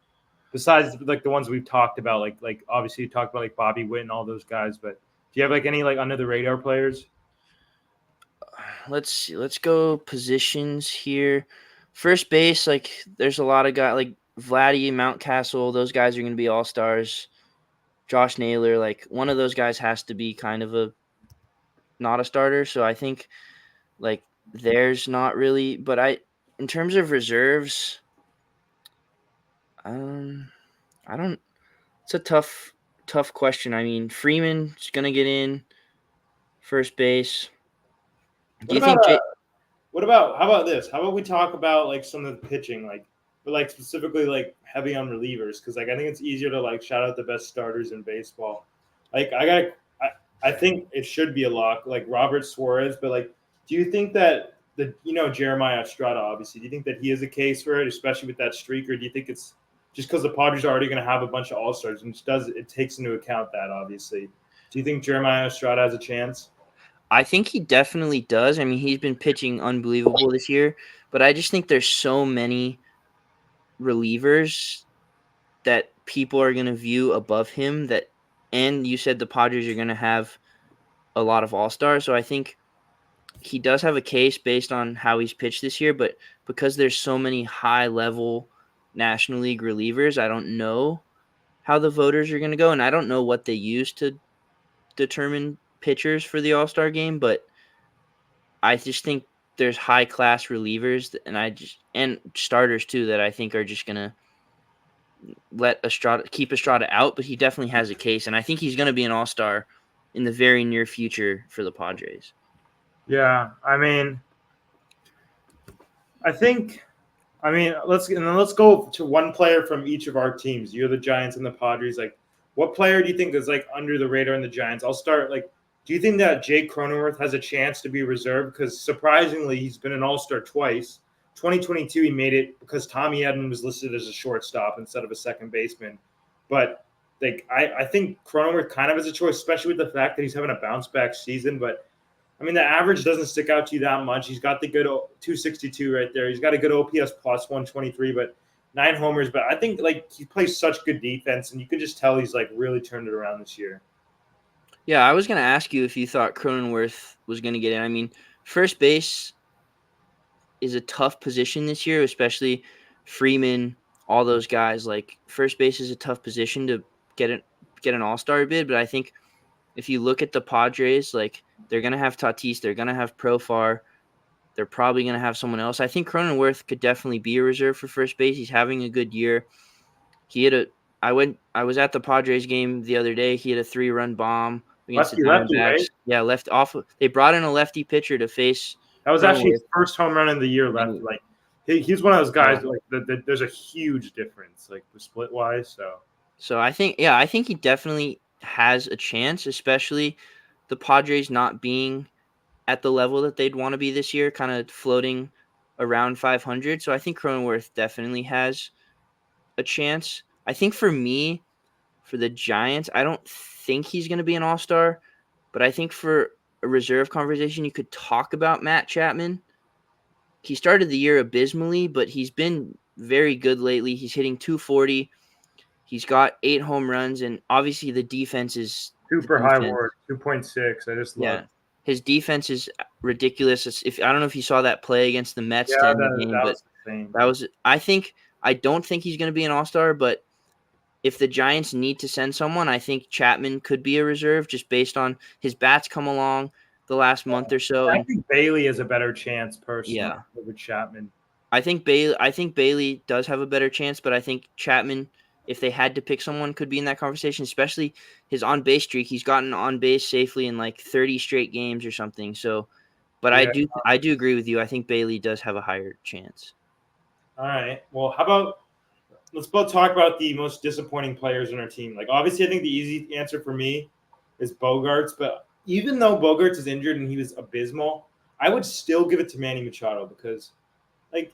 S2: besides like the ones we've talked about? Like obviously you talked about like Bobby Witt and all those guys, but do you have like any like under the radar players?
S1: Let's see. Let's go positions here. First base, like there's a lot of guys like Vladdy, Mountcastle. Those guys are going to be all stars. Josh Naylor, like one of those guys has to be kind of a not a starter. So I think like there's not really, but in terms of reserves, I don't. It's a tough question. I mean, Freeman's gonna get in first base. Do
S2: What
S1: you
S2: about
S1: think
S2: what about how about this? How about we talk about like some of the pitching, like but like specifically like heavy on relievers? Because like I think it's easier to like shout out the best starters in baseball. Like I think it should be a lock, like Robert Suarez. But like, do you think that Jeremiah Estrada obviously? Do you think that he is a case for it, especially with that streak, or do you think it's just because the Padres are already going to have a bunch of all stars and it takes into account that obviously? Do you think Jeremiah Estrada has a chance?
S1: I think he definitely does. I mean, he's been pitching unbelievable this year, but I just think there's so many relievers that people are going to view above him and you said the Padres are going to have a lot of all-stars. So I think he does have a case based on how he's pitched this year, but because there's so many high-level National League relievers, I don't know how the voters are going to go, and I don't know what they use to determine pitchers for the All-Star game, but I just think there's high-class relievers and starters too that I think are just going to keep Estrada out, but he definitely has a case, and I think he's going to be an all-star in the very near future for the Padres.
S2: Yeah, I mean, I think, let's go to one player from each of our teams. You're the Giants and the Padres. Like, what player do you think is like under the radar in the Giants? I'll start. Like, do you think that Jake Cronenworth has a chance to be reserved? Because surprisingly, he's been an All-Star twice. 2022, he made it because Tommy Edman was listed as a shortstop instead of a second baseman. But like, I think Cronenworth kind of has a choice, especially with the fact that he's having a bounce back season. But I mean, the average doesn't stick out to you that much. He's got the good 262 right there. He's got a good OPS plus 123, but 9 homers. But I think like he plays such good defense, and you can just tell he's like really turned it around this year.
S1: Yeah, I was going to ask you if you thought Cronenworth was going to get in. I mean, first base is a tough position this year, especially Freeman, all those guys. Like first base is a tough position to get an All-Star bid, but I think if you look at the Padres, like they're gonna have Tatis, they're gonna have Profar, they're probably gonna have someone else. I think Cronenworth could definitely be a reserve for first base. He's having a good year. He had a I was at the Padres game the other day. He had a 3-run bomb against the
S2: Lefty, lefty, right?
S1: Diamondbacks. Yeah, left off. They brought in a lefty pitcher to face
S2: That was actually
S1: Cronenworth,
S2: his first home run in the year.
S1: and
S2: Lefty, like he's one of those
S1: yeah.
S2: guys like there's a huge difference like the split wise. So
S1: So I think he definitely has a chance, especially the Padres not being at the level that they'd want to be this year, kind of floating around 500. So I think Cronenworth definitely has a chance. I think for me, for the Giants, I don't think he's going to be an all-star, but I think for a reserve conversation, you could talk about Matt Chapman. He started the year abysmally, but he's been very good lately. He's hitting 240. He's got 8 home runs, and obviously the defense is the
S2: super high
S1: defense.
S2: WAR, 2.6. I just love.
S1: Yeah. His defense is ridiculous. If I don't know if you saw that play against the Mets
S2: Yeah,
S1: to end the game,
S2: that
S1: but
S2: was insane.
S1: that was I don't think he's going to be an all-star, but if the Giants need to send someone, I think Chapman could be a reserve just based on his bats come along the last month or so.
S2: I
S1: And
S2: think Bailey has a better chance personally
S1: yeah,
S2: over Chapman.
S1: I think Bailey does have a better chance, but I think Chapman, if they had to pick someone, could be in that conversation, especially his on base streak. He's gotten on base safely in like 30 straight games or something. So, but
S2: Yeah.
S1: I do agree with you. I think Bailey does have a higher chance.
S2: All right. Well, how about let's both talk about the most disappointing players in our team. Like obviously, I think the easy answer for me is Bogarts, but even though Bogarts is injured and he was abysmal, I would still give it to Manny Machado because like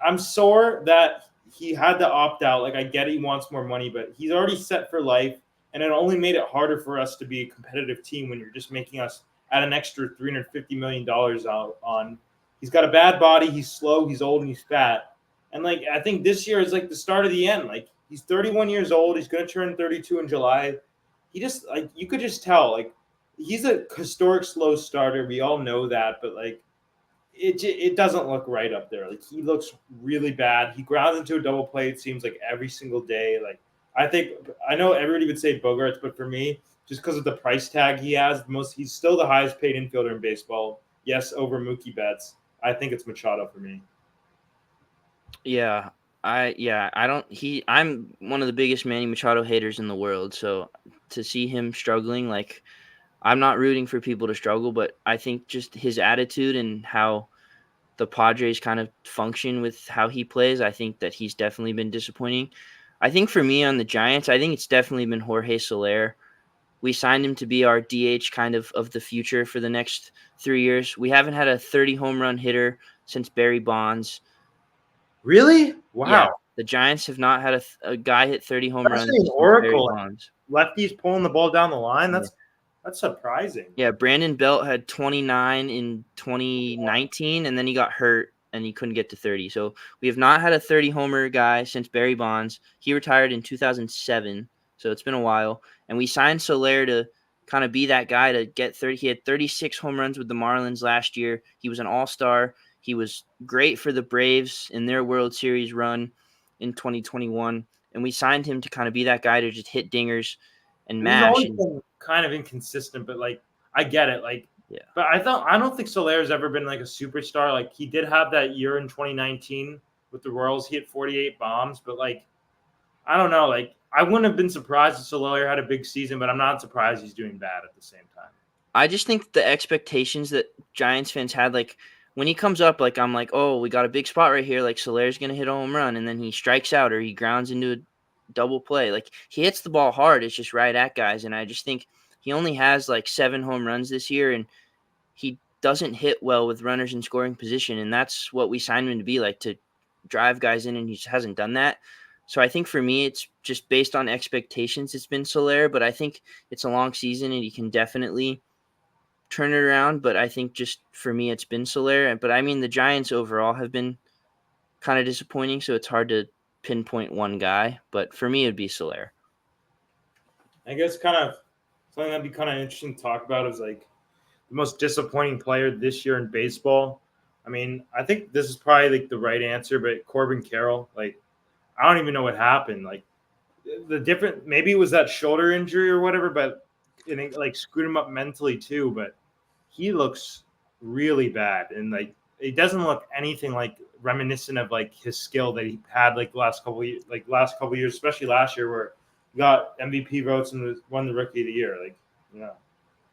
S2: I'm sore that he had to opt out. Like I get he wants more money, but he's already set for life, and it only made it harder for us to be a competitive team when you're just making us add an extra $350 million out on. He's got a bad body. He's slow. He's old and he's fat. And like I think this year is like the start of the end. Like he's 31 years old. He's going to turn 32 in July. He just like you could just tell like he's a historic slow starter. We all know that, but like it doesn't look right up there. Like he looks really bad. He grounds into a double play. It seems like every single day. Like I know everybody would say Bogarts, but for me, just because of the price tag he has, he's still the highest paid infielder in baseball. Yes, over Mookie Betts. I think it's Machado for me.
S1: Yeah, I don't I'm one of the biggest Manny Machado haters in the world. So to see him struggling, like I'm not rooting for people to struggle, but I think just his attitude and how the Padres kind of function with how he plays, I think that he's definitely been disappointing. I think for me on the Giants, I think it's definitely been Jorge Soler. We signed him to be our DH kind of the future for the next 3 years. We haven't had a 30 home run hitter since Barry Bonds.
S2: Really?
S1: Yeah,
S2: Wow.
S1: the Giants have not had a guy hit 30 home runs
S2: Especially an
S1: since Barry
S2: Oracle.
S1: Bonds.
S2: Lefties pulling the ball down the line.
S1: Yeah.
S2: That's surprising.
S1: Yeah, Brandon Belt had 29 in 2019, and then he got hurt and he couldn't get to 30. So we have not had a 30 homer guy since Barry Bonds. He retired in 2007, so it's been a while. And we signed Soler to kind of be that guy to get 30. He had 36 home runs with the Marlins last year. He was an all-star. He was great for the Braves in their World Series run in 2021. And we signed him to kind of be that guy to just hit dingers and
S2: And he's
S1: mash.
S2: always
S1: And
S2: been kind of inconsistent, but like I get it. Like,
S1: yeah.
S2: but I don't think Soler's ever been like a superstar. Like he did have that year in 2019 with the Royals. He hit 48 bombs, but like I don't know. Like I wouldn't have been surprised if Soler had a big season, but I'm not surprised he's doing bad at the same time.
S1: I just think the expectations that Giants fans had, like when he comes up, like I'm like, oh, we got a big spot right here. Like Soler's gonna hit a home run, and then he strikes out or he grounds into a double play. Like he hits the ball hard. It's just right at guys, and I just think he only has like 7 home runs this year, and he doesn't hit well with runners in scoring position, and that's what we signed him to be, like to drive guys in, and he just hasn't done that. So I think for me, it's just based on expectations. It's been Soler, but I think it's a long season, and he can definitely turn it around, but I think just for me, it's been Soler. But I mean, the Giants overall have been kind of disappointing, so it's hard to pinpoint one guy. But for me, it'd be Soler.
S2: I guess kind of something that'd be kind of interesting to talk about is like the most disappointing player this year in baseball. I mean, I think this is probably like the right answer, but Corbin Carroll, like I don't even know what happened. Like the different, maybe it was that shoulder injury or whatever, but it like screwed him up mentally too. But he looks really bad, and like it doesn't look anything like reminiscent of like his skill that he had like the last couple years, especially last year where he got MVP votes and won the Rookie of the Year. Like, yeah.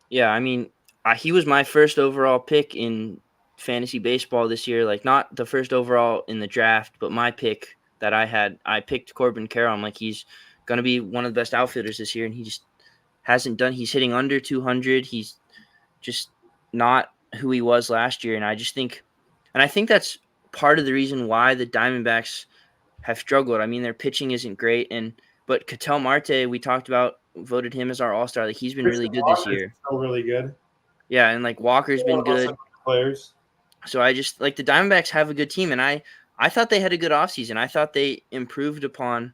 S1: Yeah, I mean, he was my first overall pick in fantasy baseball this year. Like, not the first overall in the draft, but my pick that I had. I picked Corbin Carroll. I'm like, he's gonna be one of the best outfielders this year, and he just hasn't done. He's hitting under 200. He's just not who he was last year, and I think that's part of the reason why the Diamondbacks have struggled. I mean, their pitching isn't great, but Ketel Marte, we talked about, voted him as our All-Star. Like, he's been really
S2: Christian
S1: good this
S2: Walker is
S1: year.
S2: still really good.
S1: Yeah, and like Walker's
S2: One
S1: been
S2: of the most
S1: good.
S2: underrated players.
S1: So I just like the Diamondbacks have a good team, and I thought they had a good offseason. I thought they improved upon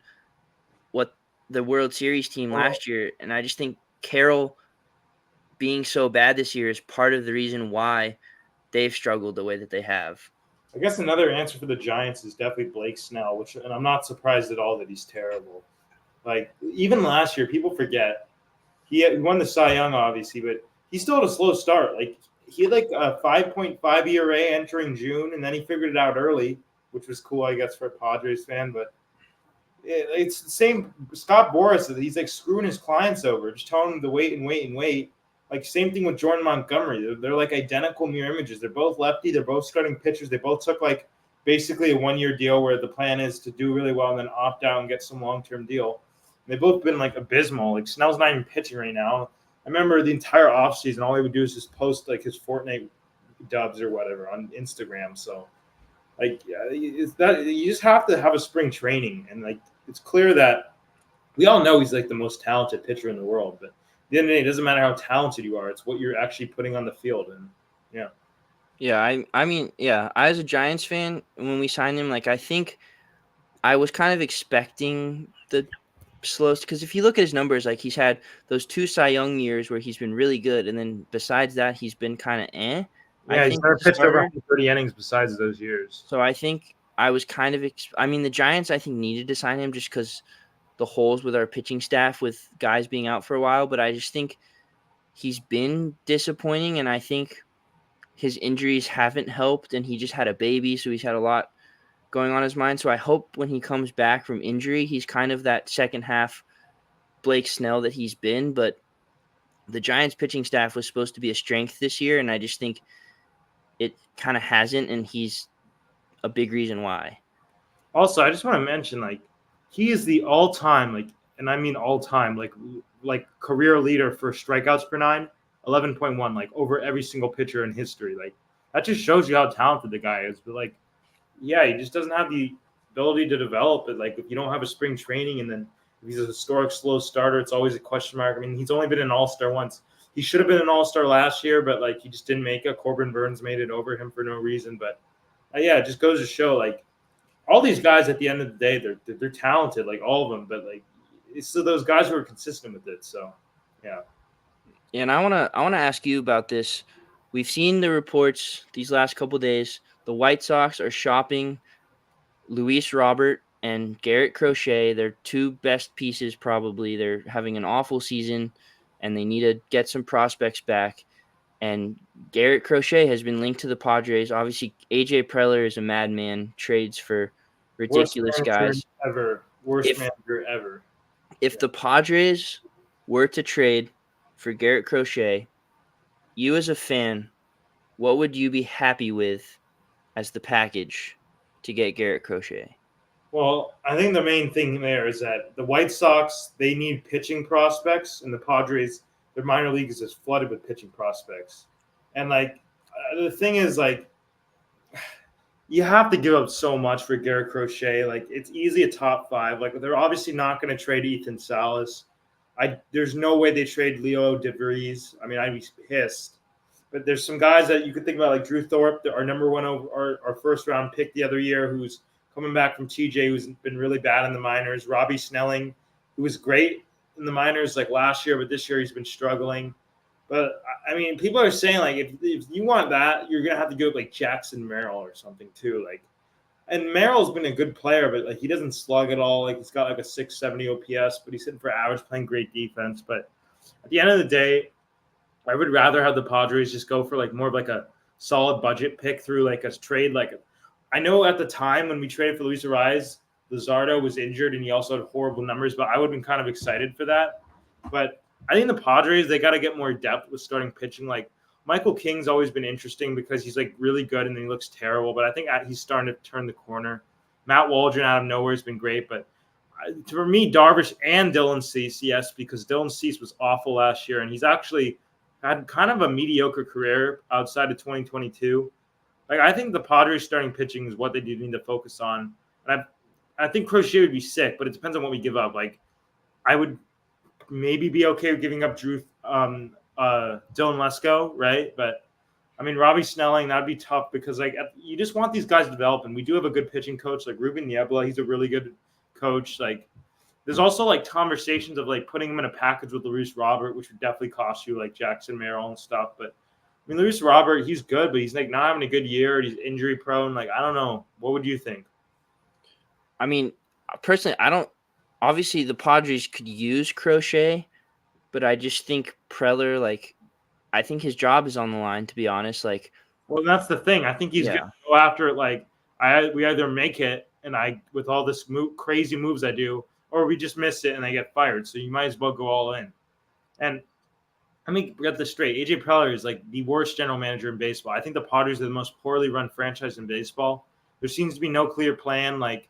S1: what the World Series team
S2: Well,
S1: last year, and I just think Carroll being so bad this year is part of the reason why they've struggled the way that they have.
S2: I guess another answer for the Giants is definitely Blake Snell, and I'm not surprised at all that he's terrible. Like even last year, people forget he won the Cy Young, obviously, but he still had a slow start. Like he had like a 5.5 ERA entering June, and then he figured it out early, which was cool, I guess, for a Padres fan. But it's the same. Scott Boras, he's like screwing his clients over, just telling them to wait and wait and wait. Like same thing with Jordan Montgomery. They're like identical mirror images. They're both lefty. They're both starting pitchers. They both took like basically a 1-year deal where the plan is to do really well and then opt out and get some long-term deal. They've both been like abysmal. Like Snell's not even pitching right now. I remember the entire offseason, all he would do is just post like his Fortnite dubs or whatever on Instagram. So like it's that you just have to have a spring training, and like it's clear that we all know he's like the most talented pitcher in the world, but at the end of the day, it doesn't matter how talented you are. It's what you're actually putting on the field. And yeah.
S1: Yeah, I mean, yeah, I as a Giants fan, when we signed him, like I think I was kind of expecting the slow, because if you look at his numbers, like he's had those 2 Cy Young years where he's been really good, and then besides that, he's been kind of I
S2: Yeah, he's
S1: think
S2: never
S1: as a
S2: pitched over
S1: starter.
S2: 130 innings besides those years.
S1: So I think I was kind of I mean, the Giants I think needed to sign him just because the holes with our pitching staff with guys being out for a while, but I just think he's been disappointing, and I think his injuries haven't helped, and he just had a baby, so he's had a lot going on his mind. So I hope when he comes back from injury, he's kind of that second half Blake Snell that he's been. But the Giants pitching staff was supposed to be a strength this year, and I just think it kind of hasn't, and he's a big reason why.
S2: Also, I just want to mention, like, he is the all-time, like, and I mean all-time, like career leader for strikeouts per nine, 11.1, like over every single pitcher in history. Like, that just shows you how talented the guy is. But like, yeah, he just doesn't have the ability to develop it. Like, if you don't have a spring training, and then if he's a historic slow starter, it's always a question mark. I mean, he's only been an All-Star once. He should have been an All-Star last year, but like he just didn't make it. Corbin Burns made it over him for no reason. But yeah, it just goes to show, like, all these guys at the end of the day, they're talented, like all of them, but like it's still those guys who are consistent with it. So, yeah.
S1: And I wanna ask you about this. We've seen the reports these last couple days. The White Sox are shopping Luis Robert and Garrett Crochet. They're 2 best pieces probably. They're having an awful season, and they need to get some prospects back. And Garrett Crochet has been linked to the Padres. Obviously, AJ Preller is a madman. Trades for
S2: Worst
S1: ridiculous
S2: manager
S1: guys.
S2: ever. Worst
S1: If
S2: manager ever.
S1: if
S2: Yeah.
S1: the Padres were to trade for Garrett Crochet, you as a fan, what would you be happy with as the package to get Garrett Crochet?
S2: Well, I think the main thing there is that the White Sox, they need pitching prospects, and the Padres, their minor league is just flooded with pitching prospects. And like the thing is, like, you have to give up so much for Garrett Crochet. Like, it's easily a top 5. Like, they're obviously not going to trade Ethan Salas. There's no way they trade Leo DeVries. I mean, I'd be pissed. But there's some guys that you could think about, like Drew Thorpe, our number one, our first round pick the other year, who's coming back from TJ, who's been really bad in the minors. Robbie Snelling, who was great in the minors like last year, but this year he's been struggling. But I mean, people are saying like if you want that, you're gonna have to go with like Jackson Merrill or something too. Like, and Merrill's been a good player, but like he doesn't slug at all. Like he's got like a 670 OPS, but he's hitting for average, playing great defense. But at the end of the day, I would rather have the Padres just go for like more of like a solid budget pick through like a trade. Like I know at the time when we traded for Luis Ariz, Luzardo was injured and he also had horrible numbers, but I would have been kind of excited for that. But I think the Padres, they got to get more depth with starting pitching. Like Michael King's always been interesting because he's like really good and then he looks terrible, but I think he's starting to turn the corner. Matt Waldron out of nowhere has been great, but for me, Darvish and Dylan Cease, yes, because Dylan Cease was awful last year and he's actually had kind of a mediocre career outside of 2022. Like I think the Padres starting pitching is what they do need to focus on. And I think Crochet would be sick, but it depends on what we give up. Like I would maybe be okay with giving up Dylan Lesko, right? But I mean Robbie Snelling, that'd be tough because like you just want these guys to develop, and we do have a good pitching coach like Ruben Niebla. He's a really good coach. Like there's also like conversations of like putting him in a package with Luis Robert, which would definitely cost you like Jackson Merrill and stuff. But I mean, Luis Robert, he's good, but he's like not having a good year. He's injury prone. Like I don't know. What would you think?
S1: I mean, personally, I don't. Obviously, the Padres could use Crochet, but I just think Preller, like, I think his job is on the line. To be honest, like,
S2: well, that's the thing. I think he's gonna go after it. Like we either make it, and I with all this crazy moves I do, or we just miss it and I get fired. So you might as well go all in. And I mean, get this straight. AJ Preller is like the worst general manager in baseball. I think the Padres are the most poorly run franchise in baseball. There seems to be no clear plan. Like,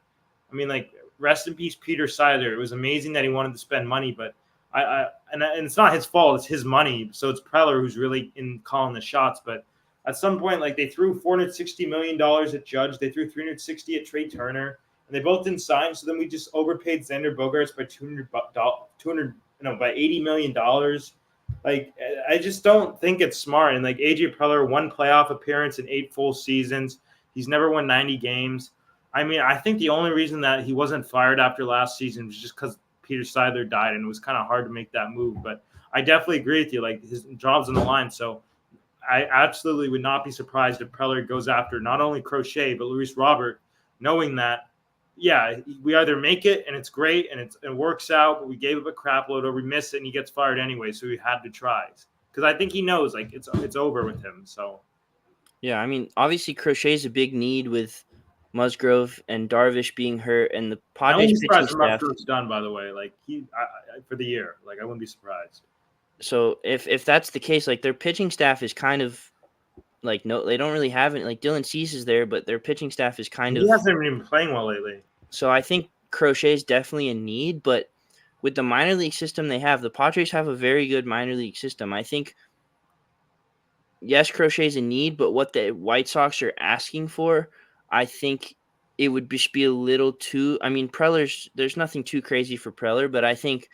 S2: I mean, like rest in peace, Peter Seidler. It was amazing that he wanted to spend money, but and it's not his fault. It's his money. So it's Preller who's really in calling the shots. But at some point, like they threw $460 million at Judge. They threw $360 at Trey Turner, and they both didn't sign. So then we just overpaid Xander Bogaerts by by $80 million. Like I just don't think it's smart. And like AJ Preller, one playoff appearance in 8 full seasons. He's never won 90 games. I mean, I think the only reason that he wasn't fired after last season was just because Peter Seidler died, and it was kind of hard to make that move. But I definitely agree with you. Like his job's on the line, so I absolutely would not be surprised if Preller goes after not only Crochet but Luis Robert, knowing that, yeah, we either make it and it's great and it works out, but we gave up a crap load, or we miss it and he gets fired anyway. So we had to try because I think he knows like it's over with him. So
S1: yeah, I mean, obviously Crochet is a big need with Musgrove and Darvish being hurt, and the
S2: I wouldn't
S1: Padres
S2: be
S1: pitching
S2: surprised if
S1: staff.
S2: Musgrove's done. By the way, like for the year, like I wouldn't be surprised.
S1: So if that's the case, like their pitching staff is kind of like no, they don't really have it. Like Dylan Cease is there, but their pitching staff is kind
S2: He
S1: of.
S2: hasn't even been playing well lately.
S1: So I think Crochet is definitely a need, but with the minor league system they have, the Padres have a very good minor league system. I think yes, Crochet is a need, but what the White Sox are asking for, I think it would just be a little too. I mean, there's nothing too crazy for Preller, but I think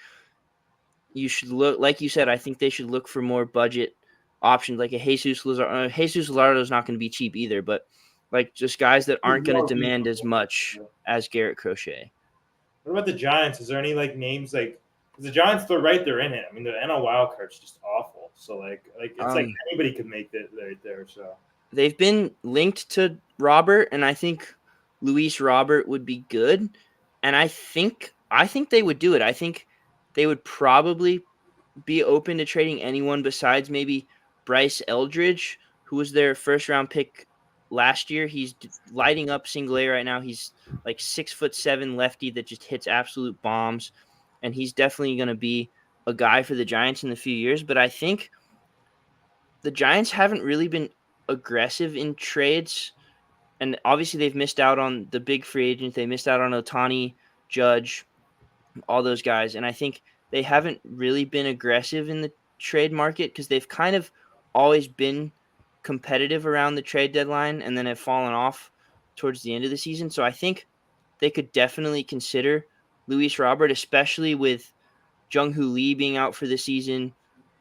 S1: you should look, like you said, I think they should look for more budget options, like a Jesus Luzardo. Jesus Luzardo is not going to be cheap either, but like just guys that aren't going to demand as much as Garrett Crochet.
S2: What about the Giants? Is there any like names like? Because the Giants, they're right there in it. I mean, the NL wild card's just awful. So like it's like anybody could make it right there. So
S1: they've been linked to Robert, and I think Luis Robert would be good, and I think they would do it. I think they would probably be open to trading anyone besides maybe Bryce Eldridge, who was their first round pick last year. He's lighting up single A right now. He's like 6'7" lefty that just hits absolute bombs, and he's definitely going to be a guy for the Giants in the few years. But I think the Giants haven't really been aggressive in trades, and obviously they've missed out on the big free agents. They missed out on Ohtani, Judge, all those guys, and I think they haven't really been aggressive in the trade market because they've kind of always been competitive around the trade deadline and then have fallen off towards the end of the season. So I think they could definitely consider Luis Robert, especially with Jung-Hoo Lee being out for the season.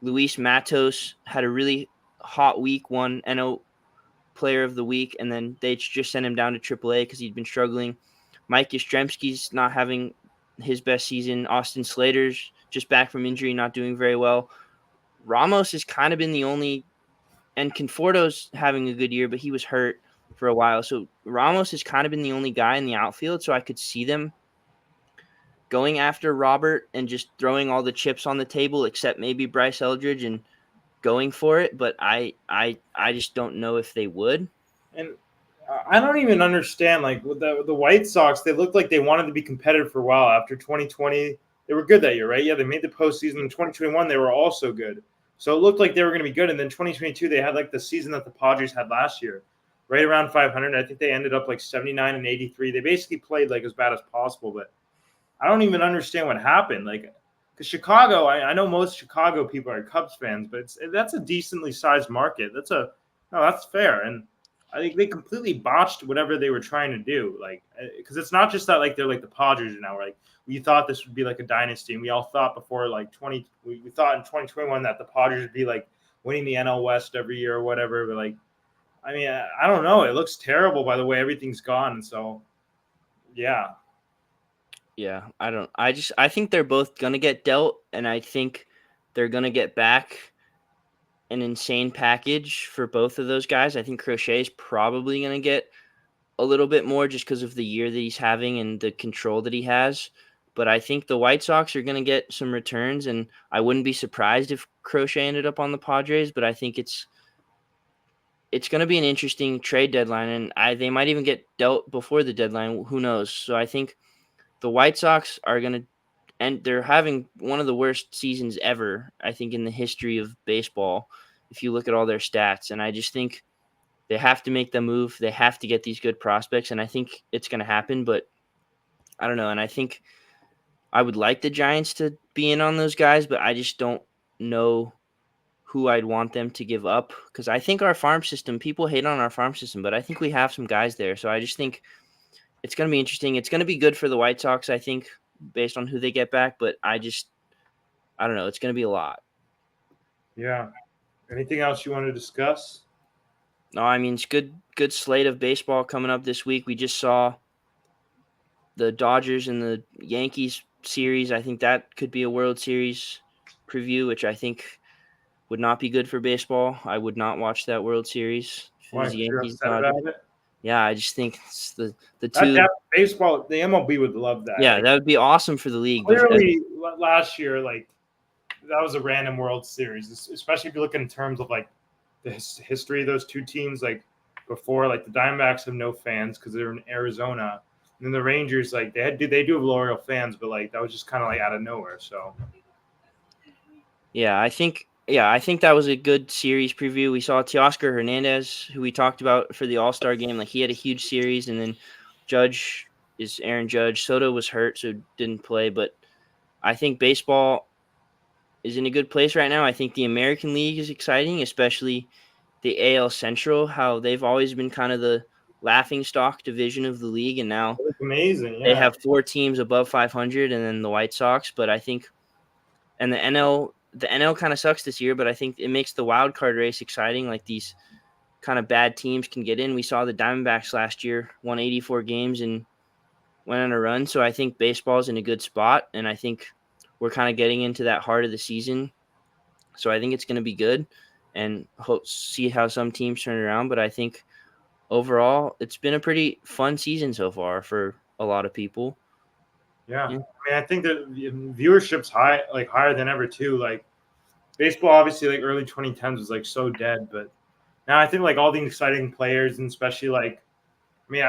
S1: Luis Matos had a really hot week, won NO Player of the Week, and then they just sent him down to AAA because he'd been struggling. Mike Yastrzemski's not having his best season. Austin Slater's just back from injury, not doing very well. Ramos has kind of been the only, and Conforto's having a good year, but he was hurt for a while. So Ramos has kind of been the only guy in the outfield. So I could see them going after Robert and just throwing all the chips on the table, except maybe Bryce Eldridge, and going for it. But I just don't know if they would.
S2: And I don't even understand. Like with the White Sox, they looked like they wanted to be competitive for a while. After 2020, they were good that year, right? Yeah, they made the postseason. In 2021, they were also good. So it looked like they were going to be good. And then 2022, they had like the season that the Padres had last year, right around 500. I think they ended up like 79 and 83. They basically played like as bad as possible. But I don't even understand what happened. Like, because Chicago, I know most Chicago people are Cubs fans, but that's a decently sized market. That's fair. And I think they completely botched whatever they were trying to do. Like, because it's not just that like they're like the Padres now. Like, we thought this would be like a dynasty, and we all thought before like we thought in 2021 that the Padres would be like winning the NL West every year or whatever. But like, I mean, I don't know. It looks terrible by the way everything's gone. And so, yeah.
S1: Yeah, I think they're both gonna get dealt, and I think they're gonna get back an insane package for both of those guys. I think Crochet is probably gonna get a little bit more just because of the year that he's having and the control that he has. But I think the White Sox are gonna get some returns, and I wouldn't be surprised if Crochet ended up on the Padres. But I think it's gonna be an interesting trade deadline, and they might even get dealt before the deadline. Who knows? So I think the White Sox are going to, and they're having one of the worst seasons ever, I think, in the history of baseball, if you look at all their stats. And I just think they have to make the move. They have to get these good prospects, and I think it's going to happen, but I don't know. And I think I would like the Giants to be in on those guys, but I just don't know who I'd want them to give up, because I think our farm system, people hate on our farm system, but I think we have some guys there. So I just think it's going to be interesting. It's going to be good for the White Sox, I think, based on who they get back. But I don't know. It's going to be a lot.
S2: Yeah. Anything else you want to discuss?
S1: No, I mean, it's good slate of baseball coming up this week. We just saw the Dodgers and the Yankees series. I think that could be a World Series preview, which I think would not be good for baseball. I would not watch that World Series. If it
S2: Why?
S1: was
S2: 'Cause you're
S1: Yankees,
S2: upset about it?
S1: yeah, I just think it's the
S2: That,
S1: two.
S2: that baseball, the MLB would love that.
S1: Yeah,
S2: Like
S1: that would be awesome for the league.
S2: clearly, last year, like that was a random World Series, especially if you look in terms of like the history of those two teams. Like before, like the Diamondbacks have no fans because they're in Arizona, and then the Rangers, like they do have loyal fans, but like that was just kind of like out of nowhere. So
S1: Yeah, I think that was a good series preview. We saw Teoscar Hernandez, who we talked about for the All-Star game. Like, he had a huge series, and then Judge is Aaron Judge. Soto was hurt, so didn't play. But I think baseball is in a good place right now. I think the American League is exciting, especially the AL Central, how they've always been kind of the laughing stock division of the league, and now
S2: it's amazing.
S1: they
S2: Yeah,
S1: have 4 teams above 500, and then the White Sox. But I think, and the NL kind of sucks this year, but I think it makes the wild card race exciting. Like, these kind of bad teams can get in. We saw the Diamondbacks last year won 84 games and went on a run. So I think baseball's in a good spot, and I think we're kind of getting into that heart of the season. So I think it's going to be good, and see how some teams turn around. But I think overall, it's been a pretty fun season so far for a lot of people.
S2: yeah.
S1: Yeah.
S2: I mean, I think that viewership's high, like higher than ever too. Like baseball, obviously, like early 2010s was like so dead, but now I think like all the exciting players, and especially like, I mean,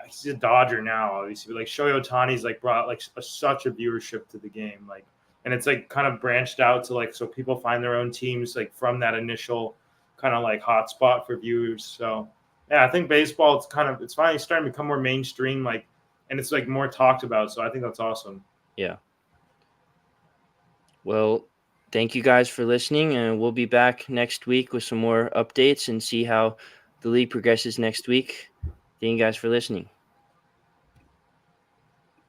S2: he's a Dodger now, obviously, but like Shohei Ohtani's like brought like such a viewership to the game, like, and it's like kind of branched out to like so people find their own teams like from that initial kind of like hotspot for viewers. So yeah, I think baseball it's finally starting to become more mainstream, like, and it's like more talked about. So I think that's awesome.
S1: Yeah. Well, thank you guys for listening, and we'll be back next week with some more updates and see how the league progresses next week. Thank you guys for listening.